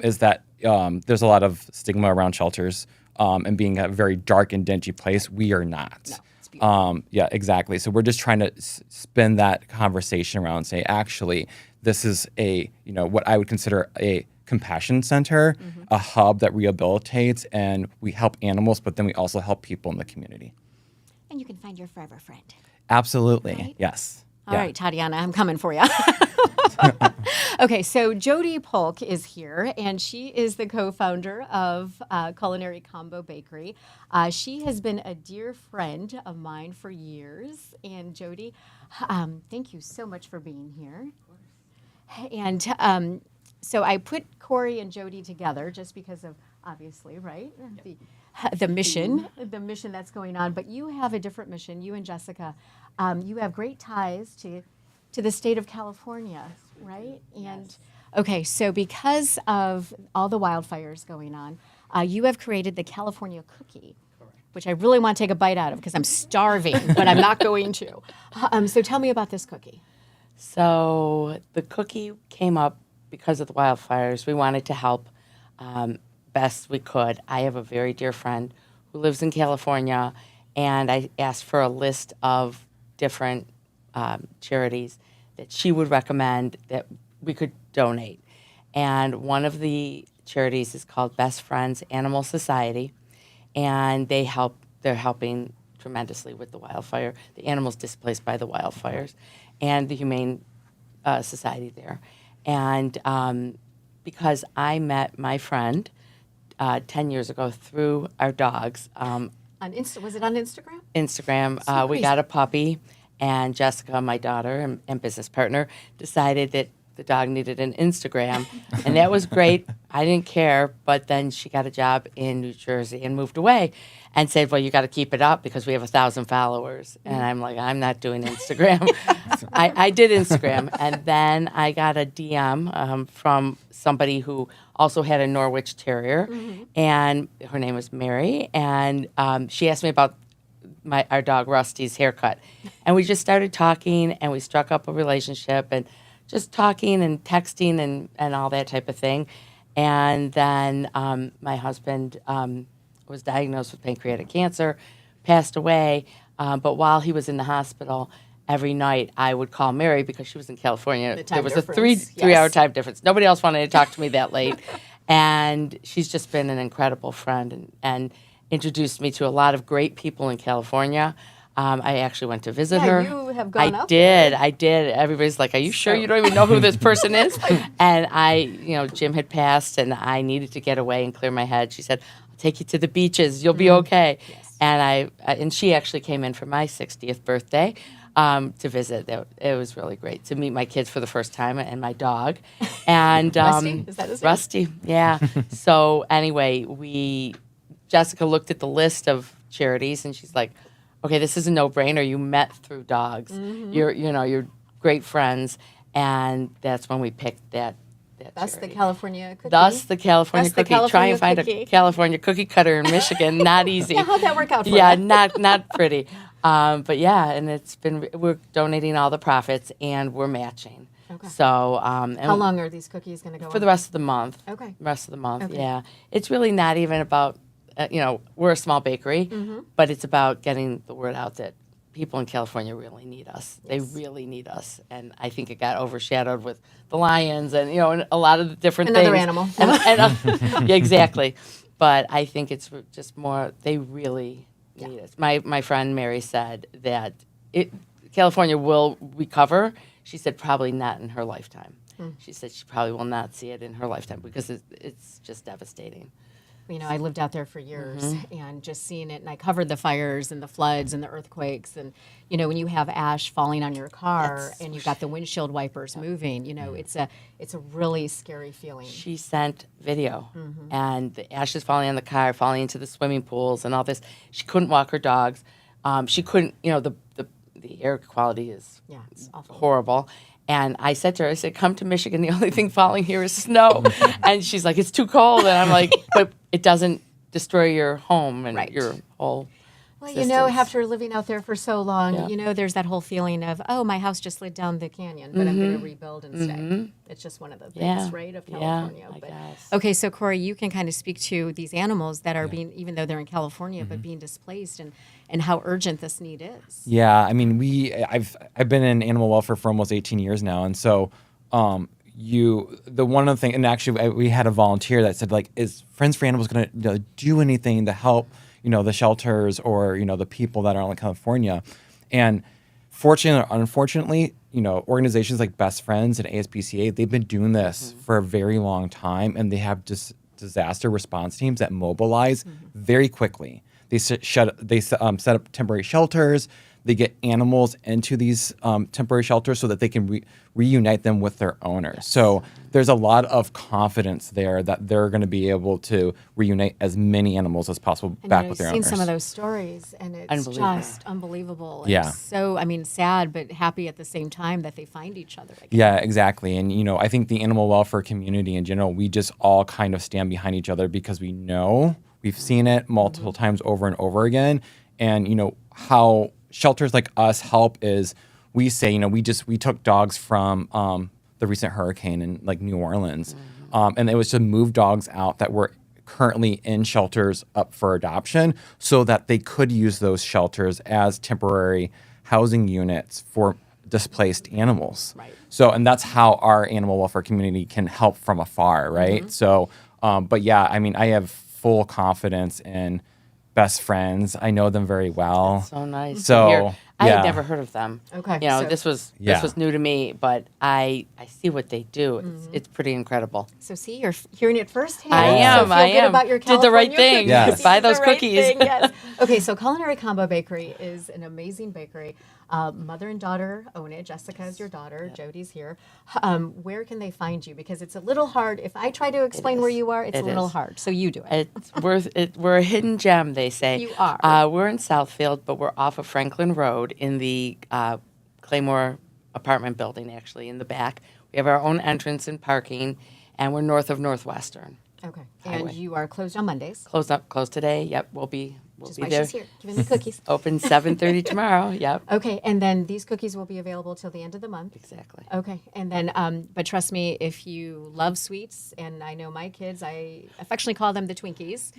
is that there's a lot of stigma around shelters and being a very dark and dingy place. We are not.
No, it's beautiful.
Yeah, exactly. So we're just trying to spin that conversation around and say, actually, this is what I would consider a compassion center, a hub that rehabilitates, and we help animals, but then we also help people in the community.
And you can find your forever friend.
Absolutely.
Right?
Yes.
All right, Tatiana, I'm coming for you. Okay, so Jody Polk is here, and she is the co-founder of Culinary Combo Bakery. She has been a dear friend of mine for years. And Jody, thank you so much for being here. And so I put Corey and Jody together just because of, obviously, right? The mission that's going on. But you have a different mission, you and Jessica. You have great ties to the state of California, right? And okay, so because of all the wildfires going on, you have created the California cookie, which I really want to take a bite out of because I'm starving, but I'm not going to. So tell me about this cookie.
So the cookie came up because of the wildfires. We wanted to help best we could. I have a very dear friend who lives in California, and I asked for a list of different charities that she would recommend that we could donate. And one of the charities is called Best Friends Animal Society, and they're helping tremendously with the wildfire, the animals displaced by the wildfires, and the Humane Society there. And because I met my friend 10 years ago through our dogs.
Was it on Instagram?
Instagram.
So
We got a puppy, and Jessica, my daughter and business partner, decided that the dog needed an Instagram, and that was great. I didn't care, but then she got a job in New Jersey and moved away and said, well, you got to keep it up because we have 1,000 followers. And I'm like, I'm not doing Instagram. I did Instagram, and then I got a DM from somebody who also had a Norwich Terrier, and her name was Mary, and she asked me about our dog Rusty's haircut. And we just started talking, and we struck up a relationship, and just talking and texting and all that type of thing. And then my husband was diagnosed with pancreatic cancer, passed away, but while he was in the hospital, every night I would call Mary because she was in California. There was
difference.
a three-hour time difference. Nobody else wanted to talk to me that late. And she's just been an incredible friend and introduced me to a lot of great people in California. I actually went to visit her.
You have gone up
I did. Everybody's like, are you sure you don't even know who this person is? And Jim had passed, and I needed to get away and clear my head. She said, I'll take you to the beaches. You'll be okay. Yes. And she actually came in for my 60th birthday to visit. It was really great to meet my kids for the first time and my dog. And
Rusty? Is that his name?
Rusty, yeah. So anyway, Jessica looked at the list of charities, and she's like, okay, this is a no-brainer. You met through dogs. You're great friends, and that's when we picked that
Thus
charity.
the California cookie.
Thus the California
Thus the
cookie.
California
Try and find
cookie.
a California cookie cutter in Michigan. Not easy.
Yeah, how'd that work out for
Yeah,
you?
not pretty. But yeah, and we're donating all the profits, and we're matching.
Okay.
So
How long are these cookies going to go
for
on?
the rest of the month.
Okay.
The rest of the month,
Okay.
yeah. It's really not even about we're a small bakery, but it's about getting the word out that people in California really need us. They really need us. And I think it got overshadowed with the lions and, and a lot of the different
Another
things.
animal.
Yeah, exactly. But I think it's just more, they really need us. My friend Mary said that California will recover. She said probably not in her lifetime. She said she probably will not see it in her lifetime because it's just devastating.
I lived out there for years and just seeing it, and I covered the fires and the floods and the earthquakes. And, when you have ash falling on your car and you've got the windshield wipers moving, it's a really scary feeling.
She sent video and the ashes falling on the car, falling into the swimming pools and all this. She couldn't walk her dogs. She couldn't, the air quality is
it's awful.
horrible. And I said to her, I said, come to Michigan. The only thing falling here is snow. And she's like, it's too cold. And I'm like, but it doesn't destroy your home and your whole
Well,
existence.
after living out there for so long, there's that whole feeling of, oh, my house just slid down the canyon, but I'm going to rebuild and stay. It's just one of the things, right, of California.
I guess.
Okay, so Corey, you can kind of speak to these animals that are being, even though they're in California, but being displaced and how urgent this need is.
Yeah, I mean, I've been in animal welfare for almost 18 years now, and so one of the things, and actually we had a volunteer that said, like, is Friends for Animals going to do anything to help the shelters or the people that are in California? And fortunately or unfortunately, organizations like Best Friends and ASPCA, they've been doing this for a very long time, and they have disaster response teams that mobilize very quickly. They set up temporary shelters. They get animals into these temporary shelters so that they can reunite them with their owners. So there's a lot of confidence there that they're going to be able to reunite as many animals as possible back with their owners.
I've seen some of those stories, and it's just unbelievable.
Yeah.
It's so, sad, but happy at the same time that they find each other again.
Yeah, exactly. And, I think the animal welfare community in general, we just all kind of stand behind each other because we've seen it multiple times over and over again. And, how shelters like us help is we say, we took dogs from the recent hurricane in New Orleans. And it was to move dogs out that were currently in shelters up for adoption so that they could use those shelters as temporary housing units for displaced animals.
Right.
So, and that's how our animal welfare community can help from afar, right? So, but yeah, I have full confidence in Best Friends. I know them very well.
That's so nice.
So,
to hear. I
yeah.
had never heard of them.
Okay.
So this was new to me, but I see what they do. It's pretty incredible.
So see, you're hearing it firsthand.
I am.
So feel good about your
Did the right
California
thing.
cookies.
Yes.
Buy
You did
those
the right
cookies.
thing, yes. Okay, so Culinary Combo Bakery is an amazing bakery. Mother and daughter own it. Jessica is your daughter. Jody's here. Where can they find you? Because it's a little hard. If I try to explain where you are, it's a little hard. So you do it.
It's worth it. We're a hidden gem, they say.
You are.
We're in Southfield, but we're off of Franklin Road in the Claymore apartment building, actually, in the back. We have our own entrance and parking, and we're north of Northwestern.
Okay.
Highway.
And you are closed on Mondays.
Closed today. Yep, we'll be
Which is
be
why
there.
she's here, giving me cookies.
Open 7:30 tomorrow. Yep.
Okay, and then these cookies will be available till the end of the month.
Exactly.
Okay, and then, but trust me, if you love sweets, and I know my kids, I affectionately call them the Twinkies.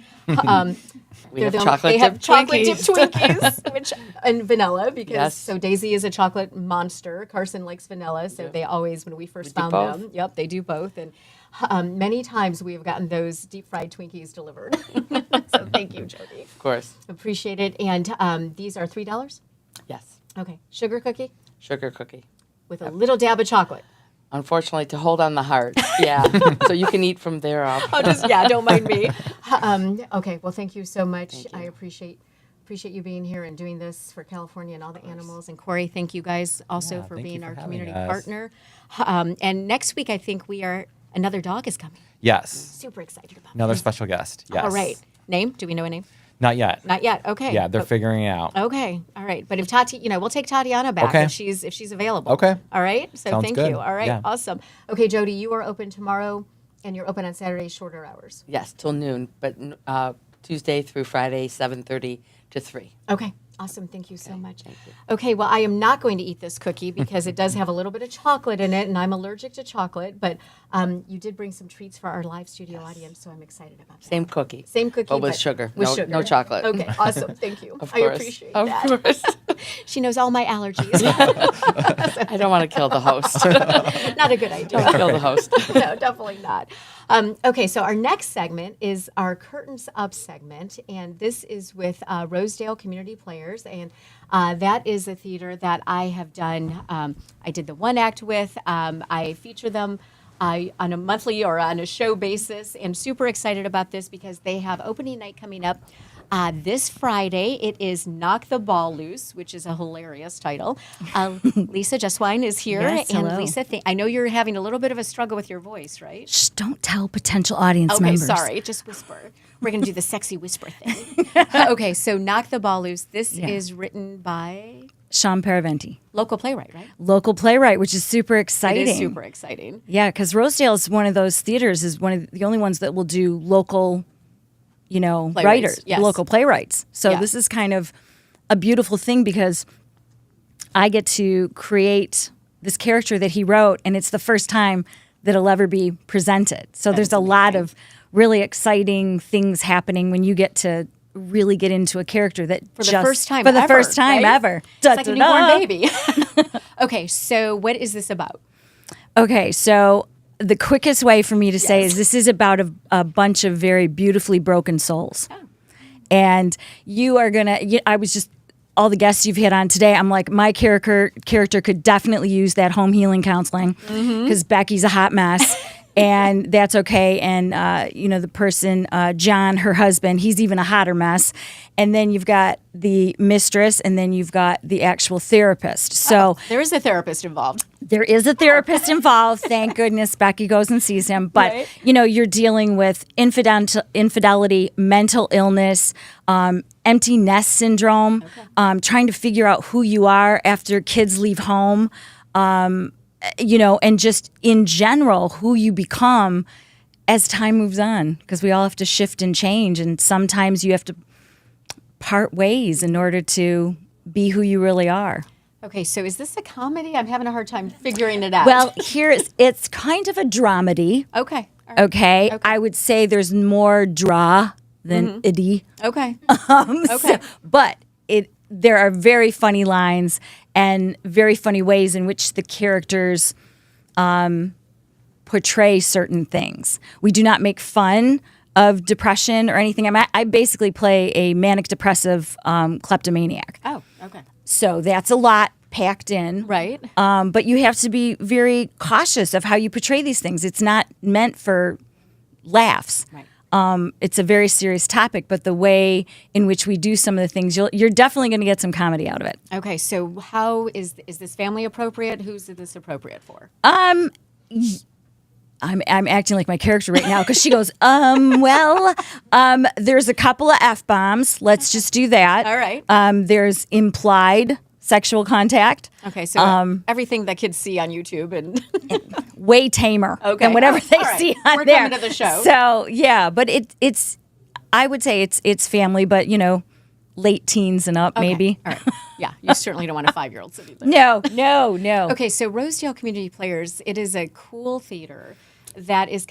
We have
they
chocolate
have
dipped
chocolate dipped
Twinkies.
Twinkies, and vanilla, because
Yes.
so Daisy is a chocolate monster. Carson likes vanilla, so they always, when we first
do
found
both.
them, yep, they do both. And many times we have gotten those deep fried Twinkies delivered. So thank you, Jody.
Of course.
Appreciate it. And these are $3.
Yes.
Okay, sugar cookie
Sugar cookie.
with a little dab of chocolate.
Unfortunately, to hold on the heart. Yeah. So you can eat from there up.
Oh, just don't mind me. Okay, well, thank you so much. I appreciate you being here and doing this for California and all the animals. And Corey, thank you guys also for
thank you
being
for
our
having
community
us.
partner. And next week, I think another dog is coming.
Yes.
Super excited about
Another
that.
special guest. Yes.
All right. Name? Do we know a name?
Not yet.
Not yet. Okay.
Yeah, they're figuring it out.
Okay. All right. But if we'll take Tatiana back
Okay.
if she's available.
Okay.
All right. So
Sounds
thank
good.
you. All right.
Yeah.
Awesome. Okay, Jody, you are open tomorrow, and you're open on Saturdays, shorter hours.
Yes, till noon, but Tuesday through Friday, 7:30 to 3.
Okay. Awesome. Thank you so much. Okay, well, I am not going to eat this cookie because it does have a little bit of chocolate in it, and I'm allergic to chocolate. But you did bring some treats for our live studio audience, so I'm excited about that.
Same cookie.
Same cookie,
But with sugar.
With
No-
sugar.
no chocolate.
Okay, awesome. Thank you.
Of
I
course.
appreciate
Of
that.
course.
She knows all my allergies.
I don't want to kill the host.
Not a good idea.
Don't kill the host.
No, definitely not. Okay, so our next segment is our Curtains Up segment, and this is with Rosedale Community Players, and that is a theater that I have done. I did the one act with. I feature them on a monthly or on a show basis, and super excited about this because they have opening night coming up. This Friday, it is Knock the Ball Loose, which is a hilarious title. Lisa Justwine is here.
Yes,
and
hello.
Lisa, I know you're having a little bit of a struggle with your voice, right?
Shh, don't tell potential audience
Okay,
members.
sorry. Just whisper. We're going to do the sexy whisper thing. Okay, so Knock the Ball Loose. This is written by
Sean Paraventi,
local playwright, right?
local playwright, which is super exciting.
It is super exciting.
Yeah, because Rosedale is one of those theaters, is one of the only ones that will do local,
Playwrights,
writers,
yes.
local playwrights. So
Yeah.
this is kind of a beautiful thing because I get to create this character that he wrote, and it's the first time that it'll ever be presented. So there's a lot of really exciting things happening when you get to really get into a character that
For the first time
for the
ever,
first time
right?
ever.
It's like a
Da-da-da.
newborn baby. Okay, so what is this about?
Okay, so the quickest way for me to say is this is about a bunch of very beautifully broken souls. And you are going to, I was just, all the guests you've hit on today, I'm like, my character could definitely use that home healing counseling because Becky's a hot mess. And that's okay. And, the person, John, her husband, he's even a hotter mess. And then you've got the mistress, and then you've got the actual therapist. So
There is a therapist involved.
there is a therapist involved. Thank goodness Becky goes and sees him. But,
Right.
you're dealing with infidelity, mental illness, empty nest syndrome, trying to figure out who you are after kids leave home, and just in general, who you become as time moves on. Because we all have to shift and change. And sometimes you have to part ways in order to be who you really are.
Okay, so is this a comedy? I'm having a hard time figuring it out.
Well, it's kind of a dramedy.
okay. All right.
Okay. I would say there's more draw than iddy.
Okay.
But there are very funny lines and very funny ways in which the characters portray certain things. We do not make fun of depression or anything. I basically play a manic depressive kleptomaniac.
Oh, okay.
So that's a lot packed in.
Right.
But you have to be very cautious of how you portray these things. It's not meant for laughs.
Right.
It's a very serious topic, but the way in which we do some of the things, you're definitely going to get some comedy out of it.
Okay, so how is this family appropriate? Who's this appropriate for?
I'm acting like my character right now because she goes, there's a couple of F-bombs. Let's just do that.
All right.
There's implied sexual contact.
Okay, so everything that kids see on YouTube and
Way tamer
Okay.
than whatever they
All right.
see on
We're
there.
coming to the show.
So yeah, but it's I would say it's family, but late teens and up maybe.
All right. Yeah, you certainly don't want a 5-year-old sitting there.
No.
Okay, so Rosedale Community Players, it is a cool theater that is,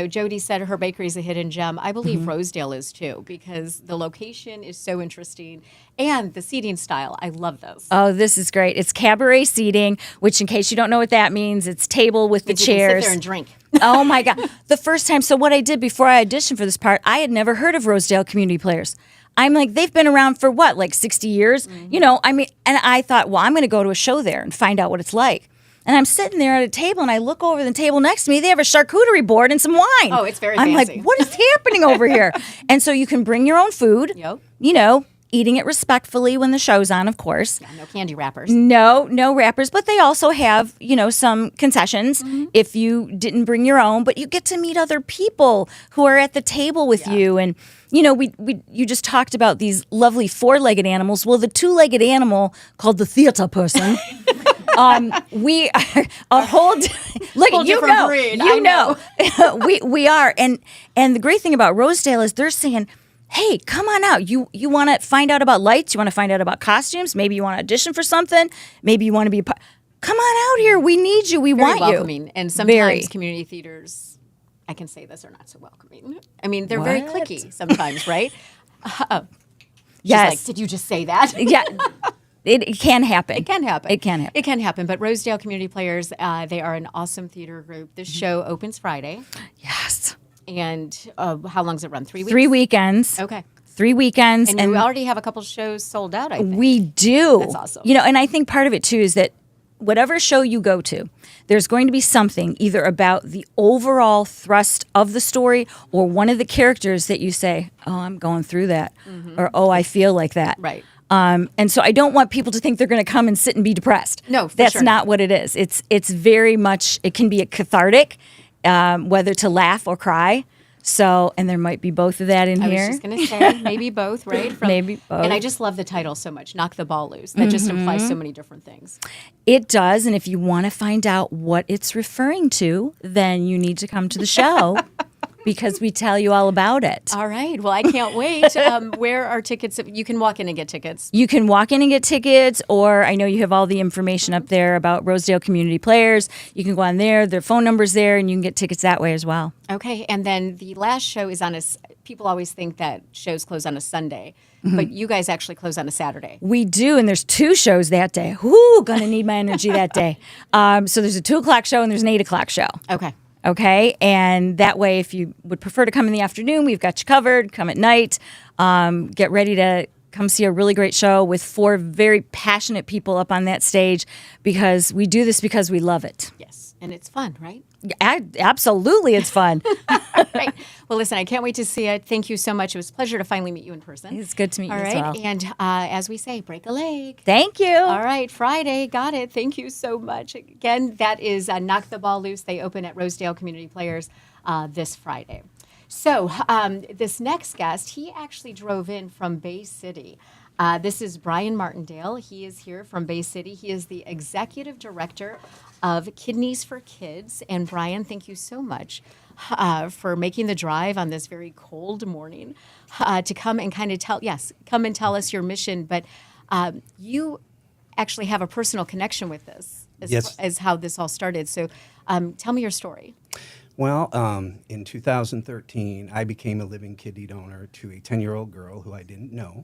Jody said her bakery is a hidden gem. I believe Rosedale is too, because the location is so interesting and the seating style. I love those.
Oh, this is great. It's cabaret seating, which in case you don't know what that means, it's table with the
You can
chairs.
sit there and drink.
Oh my God. The first time, so what I did before I auditioned for this part, I had never heard of Rosedale Community Players. I'm like, they've been around for what, like 60 years? And I thought, well, I'm going to go to a show there and find out what it's like. And I'm sitting there at a table, and I look over the table next to me. They have a charcuterie board and some wine.
Oh, it's very
I'm
fancy.
like, what is happening over here? And so you can bring your own food.
Yep.
Eating it respectfully when the show's on, of course.
No candy wrappers.
No wrappers, but they also have, some concessions if you didn't bring your own, but you get to meet other people who are at the table with you. And, you just talked about these lovely 4-legged animals. Well, the 2-legged animal called the theater person, we are a whole, look,
Whole
you
different
know,
breed.
you
I know.
know, we are. And the great thing about Rosedale is they're saying, hey, come on out. You want to find out about lights? You want to find out about costumes? Maybe you want to audition for something? Maybe you want to be a part. Come on out here. We need you. We
Very
want
welcoming.
you.
And sometimes
Very.
community theaters, I can say this, are not so welcoming. I mean, they're very
What?
cliquey sometimes, right? She's
Yes.
like, did you just say that?
Yeah. It can happen.
It can happen.
It can happen.
It can happen. But Rosedale Community Players, they are an awesome theater group. This show opens Friday.
Yes.
And how long does it run? 3 weeks?
3 weekends.
Okay.
3 weekends.
And you already have a couple shows sold out, I think.
We do.
That's awesome.
You know, and I think part of it too is that whatever show you go to, there's going to be something either about the overall thrust of the story or one of the characters that you say, oh, I'm going through that, or oh, I feel like that.
Right.
And so I don't want people to think they're going to come and sit and be depressed.
No, for
that's
sure
not what it is. It's very much, it can be a cathartic, whether to laugh or cry. So, and there might be both of that in
I
here.
was just going to say, maybe both, right?
Maybe both.
And I just love the title so much, Knock the Ball Loose. That just implies so many different things.
It does, and if you want to find out what it's referring to, then you need to come to the show because we tell you all about it.
All right. Well, I can't wait. Where are tickets? You can walk in and get tickets.
You can walk in and get tickets, or I know you have all the information up there about Rosedale Community Players. You can go on there, their phone number's there, and you can get tickets that way as well.
Okay. And then the last show is on people always think that shows close on a Sunday, but you guys actually close on a Saturday.
We do, and there's 2 shows that day. Whoo, gonna need my energy that day. So there's a 2 o'clock show and there's an 8 o'clock show.
Okay.
Okay, and that way, if you would prefer to come in the afternoon, we've got you covered. Come at night. Get ready to come see a really great show with 4 very passionate people up on that stage because we do this because we love it.
Yes. And it's fun, right?
Absolutely, it's fun.
Right. Well, listen, I can't wait to see it. Thank you so much. It was a pleasure to finally meet you in person.
It's good to meet you
All
as
right.
well.
And as we say, break a leg.
Thank you.
All right, Friday, got it. Thank you so much. Again, that is Knock the Ball Loose. They open at Rosedale Community Players this Friday. So this next guest, he actually drove in from Bay City. This is Brian Martindale. He is here from Bay City. He is the executive director of Kidneys for Kids. And Brian, thank you so much for making the drive on this very cold morning to come and kind of come and tell us your mission. But you actually have a personal connection with this as how this all started. So tell me your story.
Well, in 2013, I became a living kidney donor to a 10-year-old girl who I didn't know.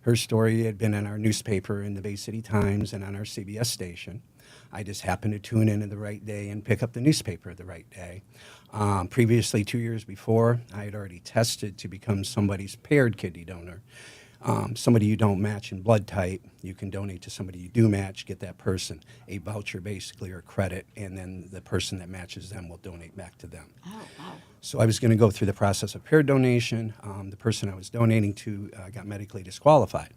Her story had been in our newspaper in the Bay City Times and on our CBS station. I just happened to tune in at the right day and pick up the newspaper the right day. Previously, 2 years before, I had already tested to become somebody's paired kidney donor. Somebody you don't match in blood type, you can donate to somebody you do match, get that person a voucher basically or credit, and then the person that matches them will donate back to them.
Oh, wow.
So I was going to go through the process of paired donation. The person I was donating to got medically disqualified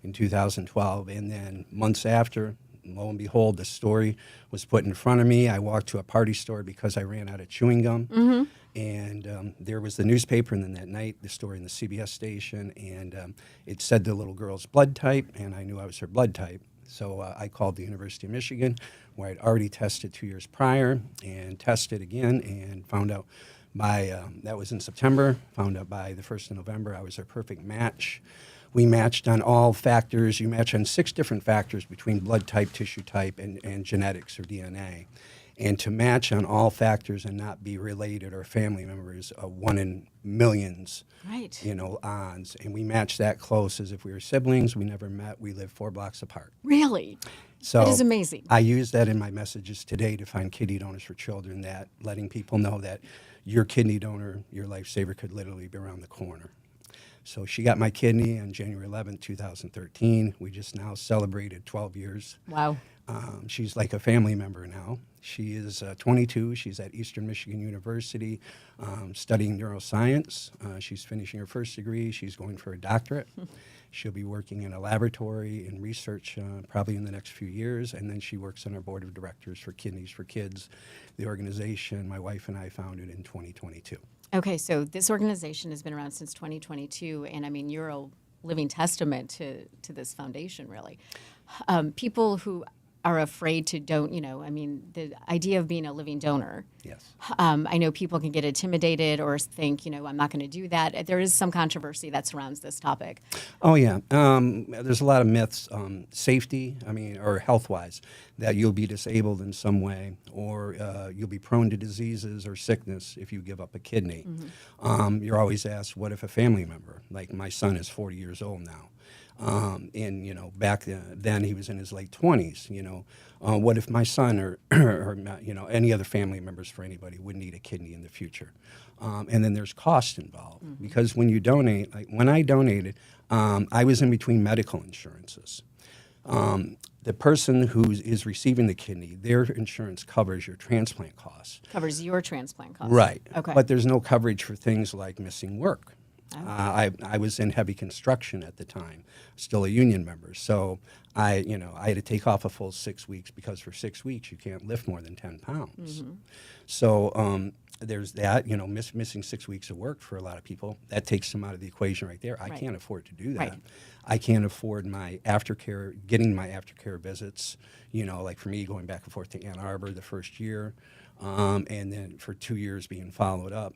in 2012, and then months after, lo and behold, the story was put in front of me. I walked to a party store because I ran out of chewing gum. And there was the newspaper, and then that night, the story in the CBS station, and it said the little girl's blood type, and I knew I was her blood type. So I called the University of Michigan, where I'd already tested 2 years prior, and tested again, and found out by, that was in September, found out by the 1st of November I was her perfect match. We matched on all factors. You match on 6 different factors between blood type, tissue type, and genetics or DNA. And to match on all factors and not be related or family members, 1 in millions,
Right.
odds. And we matched that close as if we were siblings. We never met. We lived 4 blocks apart.
Really?
So
That is amazing.
I use that in my messages today to find kidney donors for children, that letting people know that your kidney donor, your lifesaver, could literally be around the corner. So she got my kidney on January 11th, 2013. We just now celebrated 12 years.
Wow.
She's like a family member now. She is 22. She's at Eastern Michigan University studying neuroscience. She's finishing her first degree. She's going for a doctorate. She'll be working in a laboratory in research probably in the next few years. And then she works on our board of directors for Kidneys for Kids, the organization my wife and I founded in 2022.
Okay, so this organization has been around since 2022, and I mean, you're a living testament to this foundation, really. People who are afraid to don't, I mean, the idea of being a living donor.
Yes.
I know people can get intimidated or think, I'm not going to do that. There is some controversy that surrounds this topic.
Oh yeah, there's a lot of myths, safety. I mean, or health-wise, that you'll be disabled in some way, or you'll be prone to diseases or sickness if you give up a kidney. You're always asked, what if a family member, like my son is 40 years old now, and back then he was in his late 20s. What if my son or any other family members for anybody would need a kidney in the future? And then there's cost involved because when you donate, like when I donated, I was in between medical insurances. The person who is receiving the kidney, their insurance covers your transplant costs.
Covers your transplant costs.
Right.
Okay.
But there's no coverage for things like missing work. I was in heavy construction at the time, still a union member. So I had to take off a full 6 weeks because for 6 weeks you can't lift more than 10 pounds. So there's that, missing 6 weeks of work for a lot of people. That takes them out of the equation right there. I can't afford to do that.
Right.
I can't afford my aftercare, getting my aftercare visits, like for me going back and forth to Ann Arbor the first year. And then for 2 years being followed up.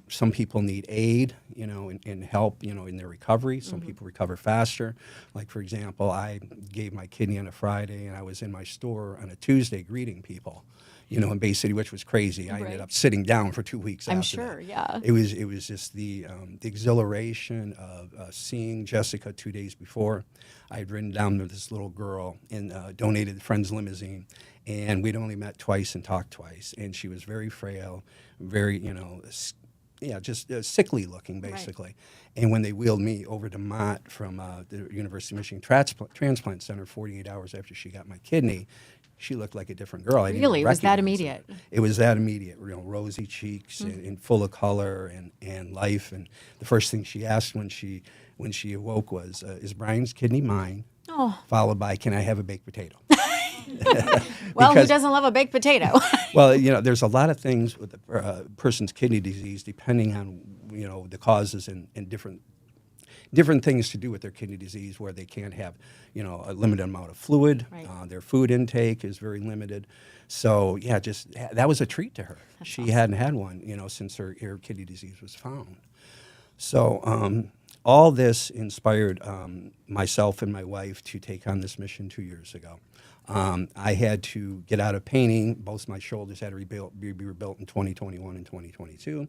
Some people need aid, and help, in their recovery. Some people recover faster. Like, for example, I gave my kidney on a Friday, and I was in my store on a Tuesday greeting people, in Bay City, which was crazy. I ended up sitting down for 2 weeks
I'm
after
sure,
that.
yeah.
It was just the exhilaration of seeing Jessica 2 days before. I had ridden down with this little girl and donated the friend's limousine, and we'd only met twice and talked twice. And she was very frail, very, just sickly looking, basically. And when they wheeled me over to Mott from the University of Michigan Transplant Center 48 hours after she got my kidney, she looked like a different girl. I didn't
Really? Was that
recognize
immediate?
her. It was that immediate, rosy cheeks and full of color and life. And the first thing she asked when she awoke was, "Is Brian's kidney mine?"
Oh.
Followed by, "Can I have a baked potato?"
Well, who doesn't love a baked potato?
Well, there's a lot of things with a person's kidney disease, depending on the causes and different things to do with their kidney disease, where they can't have a limited amount of fluid.
Right.
Their food intake is very limited. So yeah, just that was a treat to her. She hadn't had one since her kidney disease was found. So all this inspired myself and my wife to take on this mission 2 years ago. I had to get out of painting. Both my shoulders had to be rebuilt in 2021 and 2022.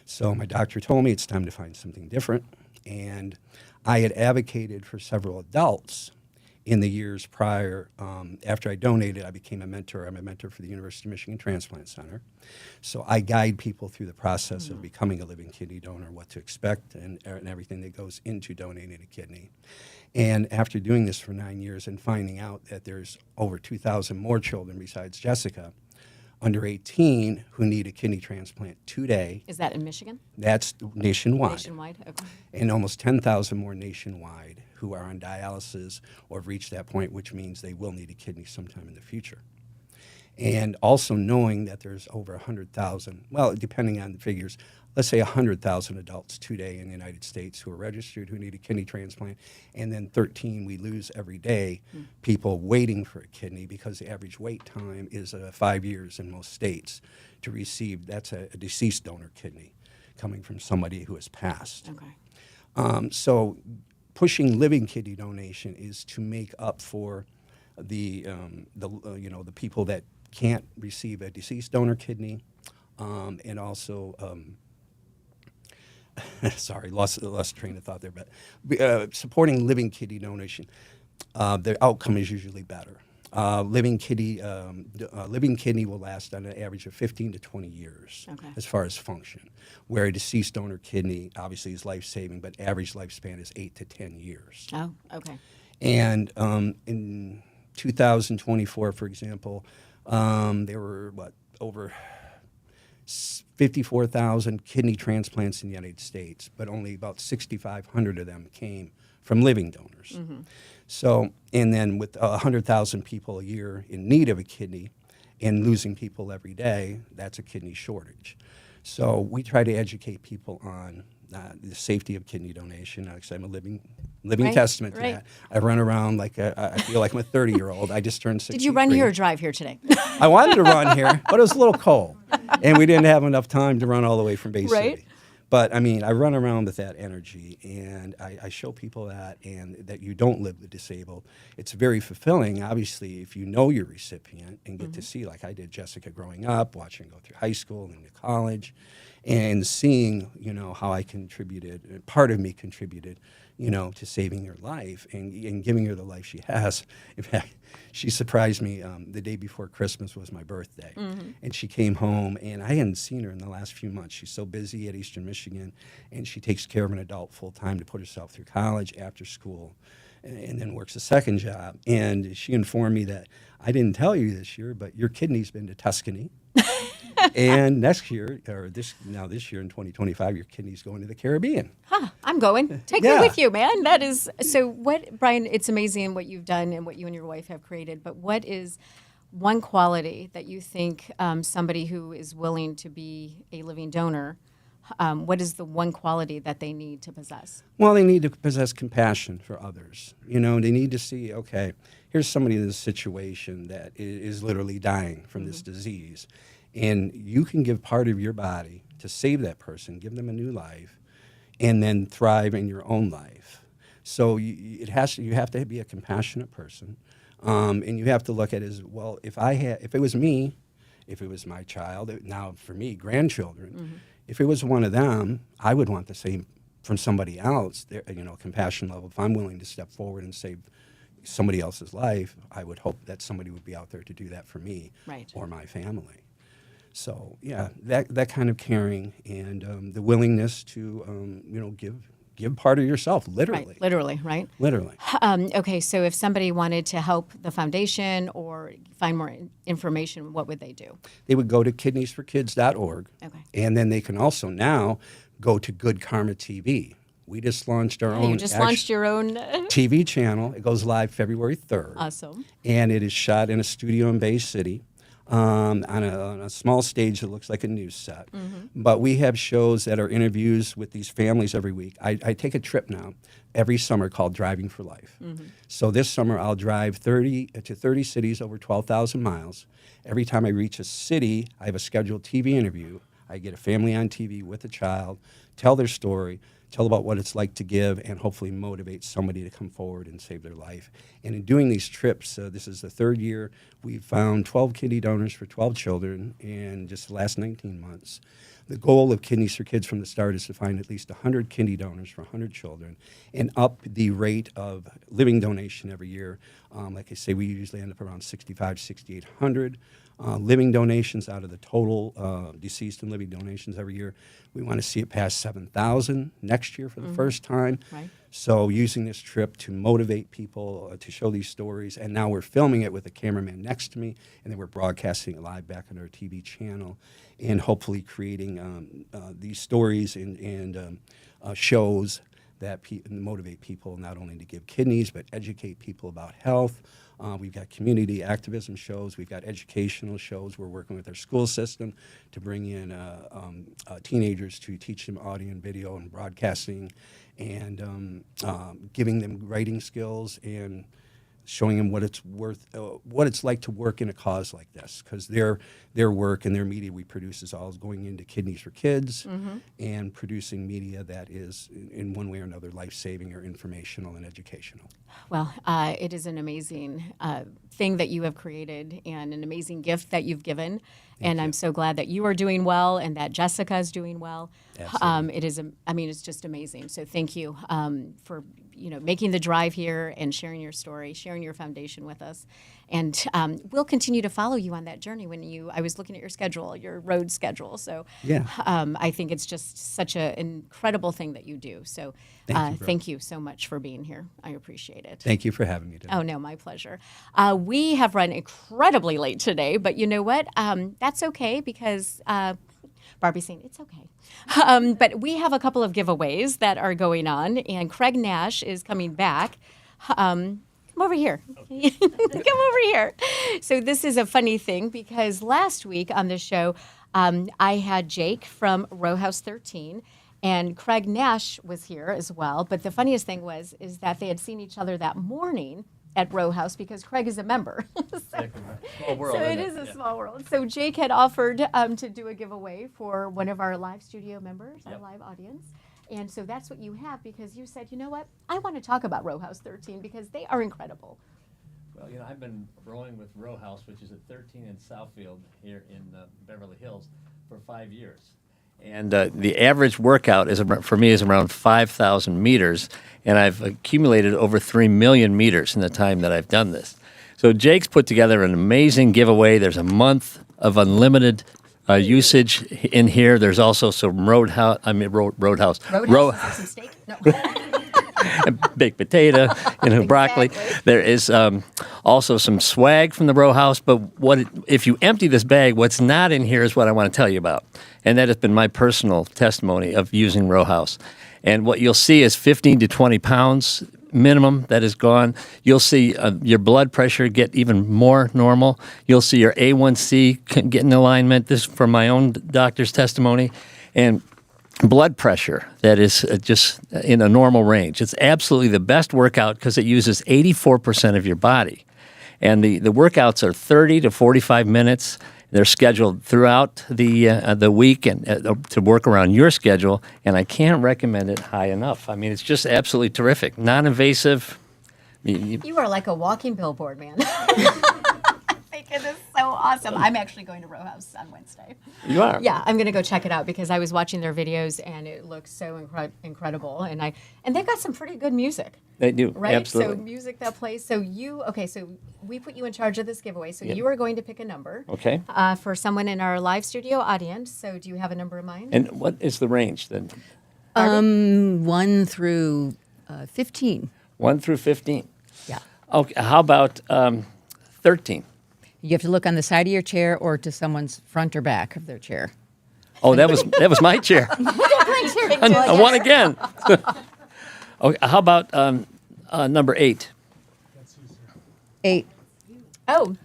So my doctor told me it's time to find something different. And I had advocated for several adults in the years prior. After I donated, I became a mentor. I'm a mentor for the University of Michigan Transplant Center. So I guide people through the process of becoming a living kidney donor, what to expect, and everything that goes into donating a kidney. And after doing this for 9 years and finding out that there's over 2,000 more children besides Jessica, under 18, who need a kidney transplant today.
Is that in Michigan?
That's nationwide.
Nationwide? Okay.
And almost 10,000 more nationwide who are on dialysis or have reached that point, which means they will need a kidney sometime in the future. And also knowing that there's over 100,000, well, depending on the figures, let's say 100,000 adults today in the United States who are registered who need a kidney transplant, and then 13 we lose every day, people waiting for a kidney because the average wait time is 5 years in most states to receive, that's a deceased donor kidney coming from somebody who has passed.
Okay.
So pushing living kidney donation is to make up for the people that can't receive a deceased donor kidney, and also sorry, lost train of thought there, but supporting living kidney donation, the outcome is usually better. Living kidney will last on an average of 15 to 20 years as far as function, where a deceased donor kidney obviously is life-saving, but average lifespan is 8 to 10 years.
Oh, okay.
And in 2024, for example, there were, over 54,000 kidney transplants in the United States, but only about 6,500 of them came from living donors. So, and then with 100,000 people a year in need of a kidney and losing people every day, that's a kidney shortage. So we try to educate people on the safety of kidney donation. Actually, I'm a living
Right,
testament to
right.
that. I run around like I feel like I'm a 30-year-old. I just turned 63.
Did you run here or drive here today?
I wanted to run here, but it was a little cold, and we didn't have enough time to run all the way from Bay
Right.
City. But I mean, I run around with that energy, and I show people that, and that you don't live with disabled. It's very fulfilling, obviously, if you know your recipient and get to see, like I did Jessica growing up, watching her go through high school and into college, and seeing, how I contributed, part of me contributed, to saving her life and giving her the life she has. In fact, she surprised me the day before Christmas was my birthday. And she came home, and I hadn't seen her in the last few months. She's so busy at Eastern Michigan, and she takes care of an adult full-time to put herself through college, after school, and then works a second job. And she informed me that, I didn't tell you this year, but your kidney's been to Tuscany. And next year, this year in 2025, your kidney's going to the Caribbean.
I'm going. Take me with you, man. That is so. What, Brian? It's amazing what you've done and what you and your wife have created. But what is one quality that you think somebody who is willing to be a living donor? What is the one quality that they need to possess?
Well, they need to possess compassion for others. They need to see, okay, here's somebody in this situation that is literally dying from this disease. And you can give part of your body to save that person, give them a new life, and then thrive in your own life. So you have to be a compassionate person, and you have to look at it as, well, if it was me, if it was my child, now for me, grandchildren, if it was one of them, I would want the same from somebody else. Compassion level. If I'm willing to step forward and save somebody else's life, I would hope that somebody would be out there to do that for me or my family. So yeah, that kind of caring and the willingness to give part of yourself, literally.
Right, literally, right?
Literally.
Okay, so if somebody wanted to help the foundation or find more information, what would they do?
They would go to kidneysforkids.org.
Okay.
And then they can also now go to Good Karma TV. We just launched our own.
You just launched your own
TV channel. It goes live February 3rd.
Awesome.
And it is shot in a studio in Bay City. On a small stage that looks like a news set. But we have shows that are interviews with these families every week. I take a trip now every summer called Driving for Life. So this summer I'll drive 30 cities over 12,000 miles. Every time I reach a city, I have a scheduled TV interview. I get a family on TV with a child, tell their story, tell about what it's like to give, and hopefully motivate somebody to come forward and save their life. And in doing these trips, this is the third year, we've found 12 kidney donors for 12 children in just the last 19 months. The goal of Kidneys for Kids from the start is to find at least 100 kidney donors for 100 children and up the rate of living donation every year. Like I say, we usually end up around 6,800 living donations out of the total deceased and living donations every year. We want to see it past 7,000 next year for the first time.
Right.
So using this trip to motivate people, to show these stories, and now we're filming it with a cameraman next to me, and then we're broadcasting it live back on our TV channel, and hopefully creating these stories and shows that motivate people not only to give kidneys, but educate people about health. We've got community activism shows. We've got educational shows. We're working with our school system to bring in teenagers to teach them audio and video and broadcasting, and giving them writing skills and showing them what it's worth, what it's like to work in a cause like this, because their work and their media we produce is all going into Kidneys for Kids and producing media that is in one way or another life-saving or informational and educational.
Well, it is an amazing thing that you have created and an amazing gift that you've given. And I'm so glad that you are doing well and that Jessica is doing well. It's just amazing. So thank you for making the drive here and sharing your story, sharing your foundation with us. And we'll continue to follow you on that journey. I was looking at your schedule, your road schedule. So I think it's just such an incredible thing that you do. So thank you so much for being here. I appreciate it.
Thank you for having me today.
Oh, no, my pleasure. We have run incredibly late today, but you know what? That's okay because Barbie's saying it's okay. But we have a couple of giveaways that are going on, and Craig Nash is coming back. Come over here. Come over here. So this is a funny thing because last week on the show, I had Jake from Row House 13, And Craig Nash was here as well. But the funniest thing is that they had seen each other that morning at Row House because Craig is a member.
Small world,
So it
isn't
is a small world. So Jake had offered to do a giveaway for one of our live studio members, our live audience. And so that's what you have because you said, you know what, I want to talk about Row House 13 because they are incredible.
Well, I've been rowing with Row House, which is at 13 in Southfield here in Beverly Hills, for 5 years. And the average workout for me is around 5,000 meters, and I've accumulated over 3 million meters in the time that I've done this. So Jake's put together an amazing giveaway. There's a month of unlimited usage in here. There's also some Roadhouse.
Some steak? No.
Baked potato, broccoli. There is also some swag from the Row House. But if you empty this bag, what's not in here is what I want to tell you about. And that has been my personal testimony of using Row House. And what you'll see is 15 to 20 pounds minimum that is gone. You'll see your blood pressure get even more normal. You'll see your A1C get in alignment. This is from my own doctor's testimony. And blood pressure that is just in a normal range. It's absolutely the best workout because it uses 84% of your body. And the workouts are 30 to 45 minutes. They're scheduled throughout the week and to work around your schedule, and I can't recommend it high enough. I mean, it's just absolutely terrific. Non-invasive.
You are like a walking billboard, man. I think it is so awesome. I'm actually going to Row House on Wednesday.
You are?
Yeah, I'm going to go check it out because I was watching their videos and it looks so incredible. And they've got some pretty good music.
They do,
right?
absolutely.
So music that plays. So so we put you in charge of this giveaway. So you are going to pick a number.
Okay.
For someone in our live studio audience. So do you have a number in mind?
And what is the range then?
1 through 15.
1 through 15.
Yeah.
Okay. How about 13?
You have to look on the side of your chair or to someone's front or back of their chair.
Oh, that was my chair. I won again. Okay. How about number 8?
8.
Oh.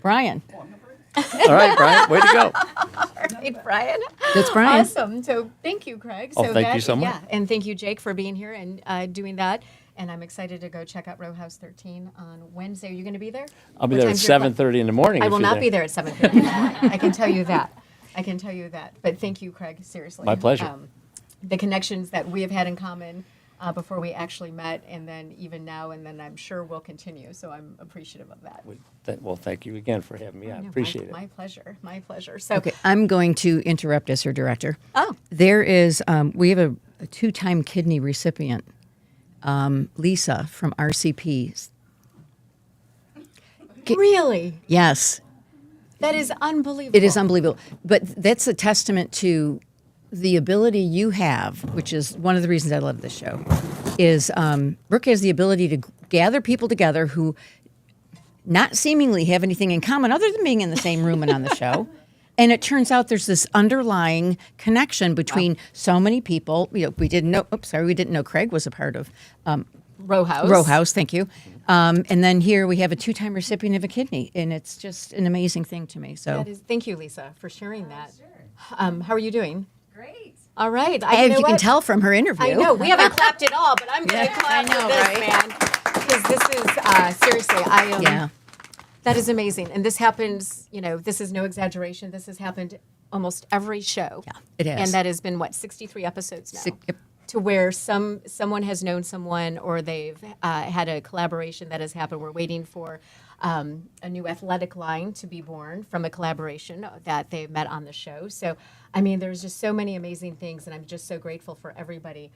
Brian.
All right, Brian. Way to go.
Hey, Brian.
That's Brian.
Awesome. So thank you, Craig.
Oh, thank you so much.
Yeah, and thank you, Jake, for being here and doing that. And I'm excited to go check out Row House 13 on Wednesday. Are you going to be there?
I'll be there at 7:30 in the morning.
I
if
will
you're
not be there at 7:30 in the morning. I can tell you that. But thank you, Craig, seriously.
My pleasure.
The connections that we have had in common before we actually met, and then even now, and then I'm sure will continue. So I'm appreciative of that.
Well, thank you again for having me. I
No,
appreciate it.
My pleasure. My pleasure. So,
Okay, I'm going to interrupt as your director.
Oh.
There is, we have a 2-time kidney recipient, Lisa from RCP.
really?
Yes,
That is unbelievable.
it is unbelievable. But that's a testament to the ability you have, which is one of the reasons I love this show, is Brooke has the ability to gather people together who not seemingly have anything in common other than being in the same room and on the show. And it turns out there's this underlying connection between so many people. We didn't know Craig was a part of
Row House.
Row House, thank you. And then here we have a 2-time recipient of a kidney, and it's just an amazing thing to me. So
Thank you, Lisa, for sharing that. How are you doing?
Great.
All right.
as you can tell from her interview.
I know we haven't clapped at all, but I'm going to clap
I know,
for this,
right?
man, because this is seriously. I am.
Yeah.
That is amazing, and this happens. This is no exaggeration. This has happened almost every show.
Yeah, it has.
And that has been 63 episodes now.
Yep.
To where someone has known someone, or they've had a collaboration that has happened. We're waiting for a new athletic line to be born from a collaboration that they've met on the show. So, I mean, there's just so many amazing things, and I'm just so grateful for everybody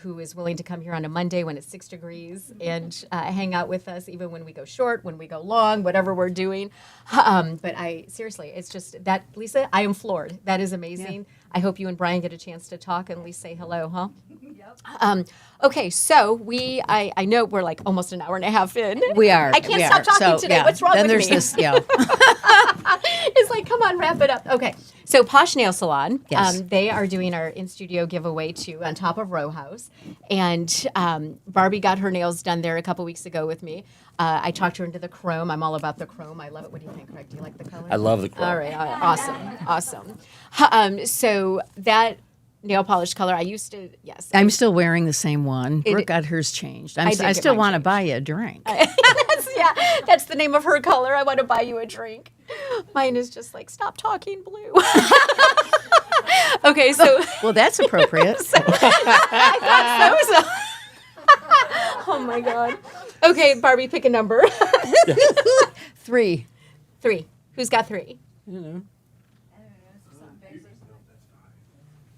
who is willing to come here on a Monday when it's 6 degrees and hang out with us, even when we go short, when we go long, whatever we're doing. But seriously, it's just that, Lisa, I am floored. That is amazing. Yeah. I hope you and Brian get a chance to talk and at least say hello, huh? Yep. Okay, so I know we're like almost an hour and a half in.
We are.
I can't stop talking today.
Yeah.
What's wrong
then
with
there's
me?
This, yeah.
It's like, come on, wrap it up. Okay, so Posh Nail Salon,
Yes.
they are doing our in-studio giveaway too on top of Row House. And Barbie got her nails done there a couple weeks ago with me. I talked her into the chrome. I'm all about the chrome. I love it. What do you think, Craig? Do you like the color?
I love the chrome.
All right. Awesome. So that nail polish color. I used to, yes.
I'm still wearing the same one.
It-
Brooke got hers changed.
I did
I
get
still
mine
want to
changed.
buy you a drink.
That's the name of her color. I want to buy you a drink. Mine is just like, stop talking blue. Okay, so.
Well, that's appropriate.
Oh my God. Okay, Barbie, pick a number.
3.
3. Who's got 3?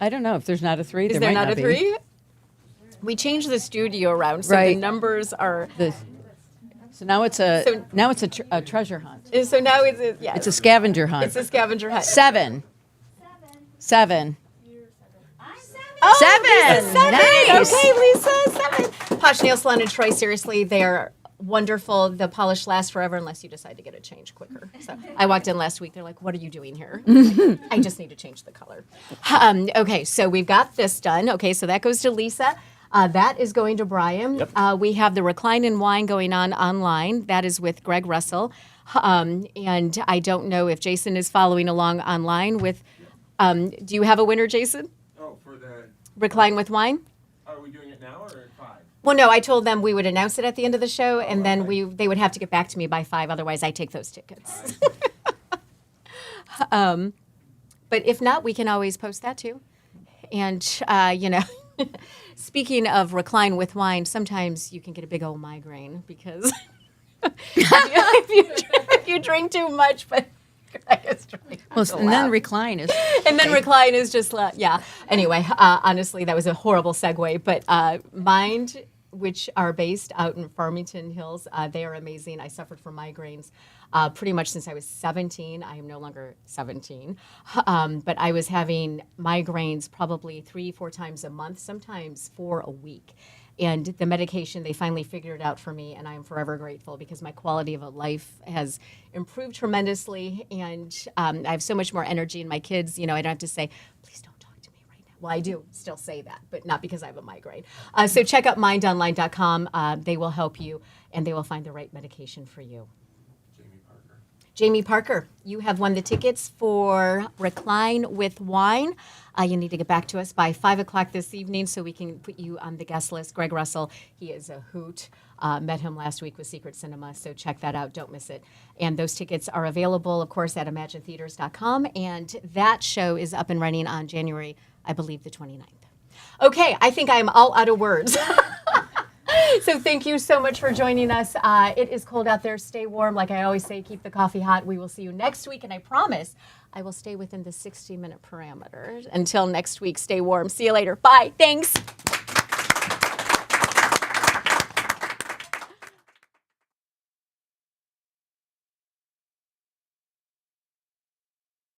I don't know if there's not a 3.
Is there not a 3? We changed the studio around, so the
Right.
numbers are.
So now it's a
So-
a treasure hunt.
So now it's yes.
It's a scavenger hunt.
It's a scavenger hunt.
7. 7.
Oh,
7.
Lisa, 7.
Nice.
Okay, Lisa, 7. Posh Nail Salon and Troy, seriously, they are wonderful. The polish lasts forever unless you decide to get it changed quicker. So I walked in last week. They're like, what are you doing here? I'm like, I just need to change the color. Okay, so we've got this done. Okay, so that goes to Lisa. That is going to Brian.
Yep.
We have the Recline and Wine going on online. That is with Greg Russell. And I don't know if Jason is following along online with. Do you have a winner, Jason?
Oh, for the,
Recline with Wine?
are we doing it now or at 5?
Well, no, I told them we would announce it at the end of the show, and then they would have to get back to me by 5. Otherwise, I take those tickets. But if not, we can always post that too. And speaking of Recline with Wine, sometimes you can get a big old migraine because if you drink too much, but.
Well, and then recline is.
And then Recline is just, yeah. Anyway, honestly, that was a horrible segue. But Mind, which are based out in Farmington Hills, they are amazing. I suffered from migraines pretty much since I was 17. I am no longer 17. But I was having migraines probably 3-4 times a month, sometimes 4 a week. And the medication, they finally figured it out for me, and I am forever grateful because my quality of life has improved tremendously, and I have so much more energy. And my kids, I don't have to say, please don't talk to me right now. Well, I do still say that, but not because I have a migraine. So check out mindonline.com. They will help you, and they will find the right medication for you. Jamie Parker, you have won the tickets for Recline with Wine. You need to get back to us by 5 o'clock this evening so we can put you on the guest list. Greg Russell, he is a hoot. Met him last week with Secret Cinema, so check that out. Don't miss it. And those tickets are available, of course, at imaginetheaters.com. And that show is up and running on January, I believe, the 29th. Okay, I think I am all out of words. So thank you so much for joining us. It is cold out there. Stay warm. Like I always say, keep the coffee hot. We will see you next week, and I promise I will stay within the 60-minute parameter. Until next week, stay warm. See you later. Bye. Thanks.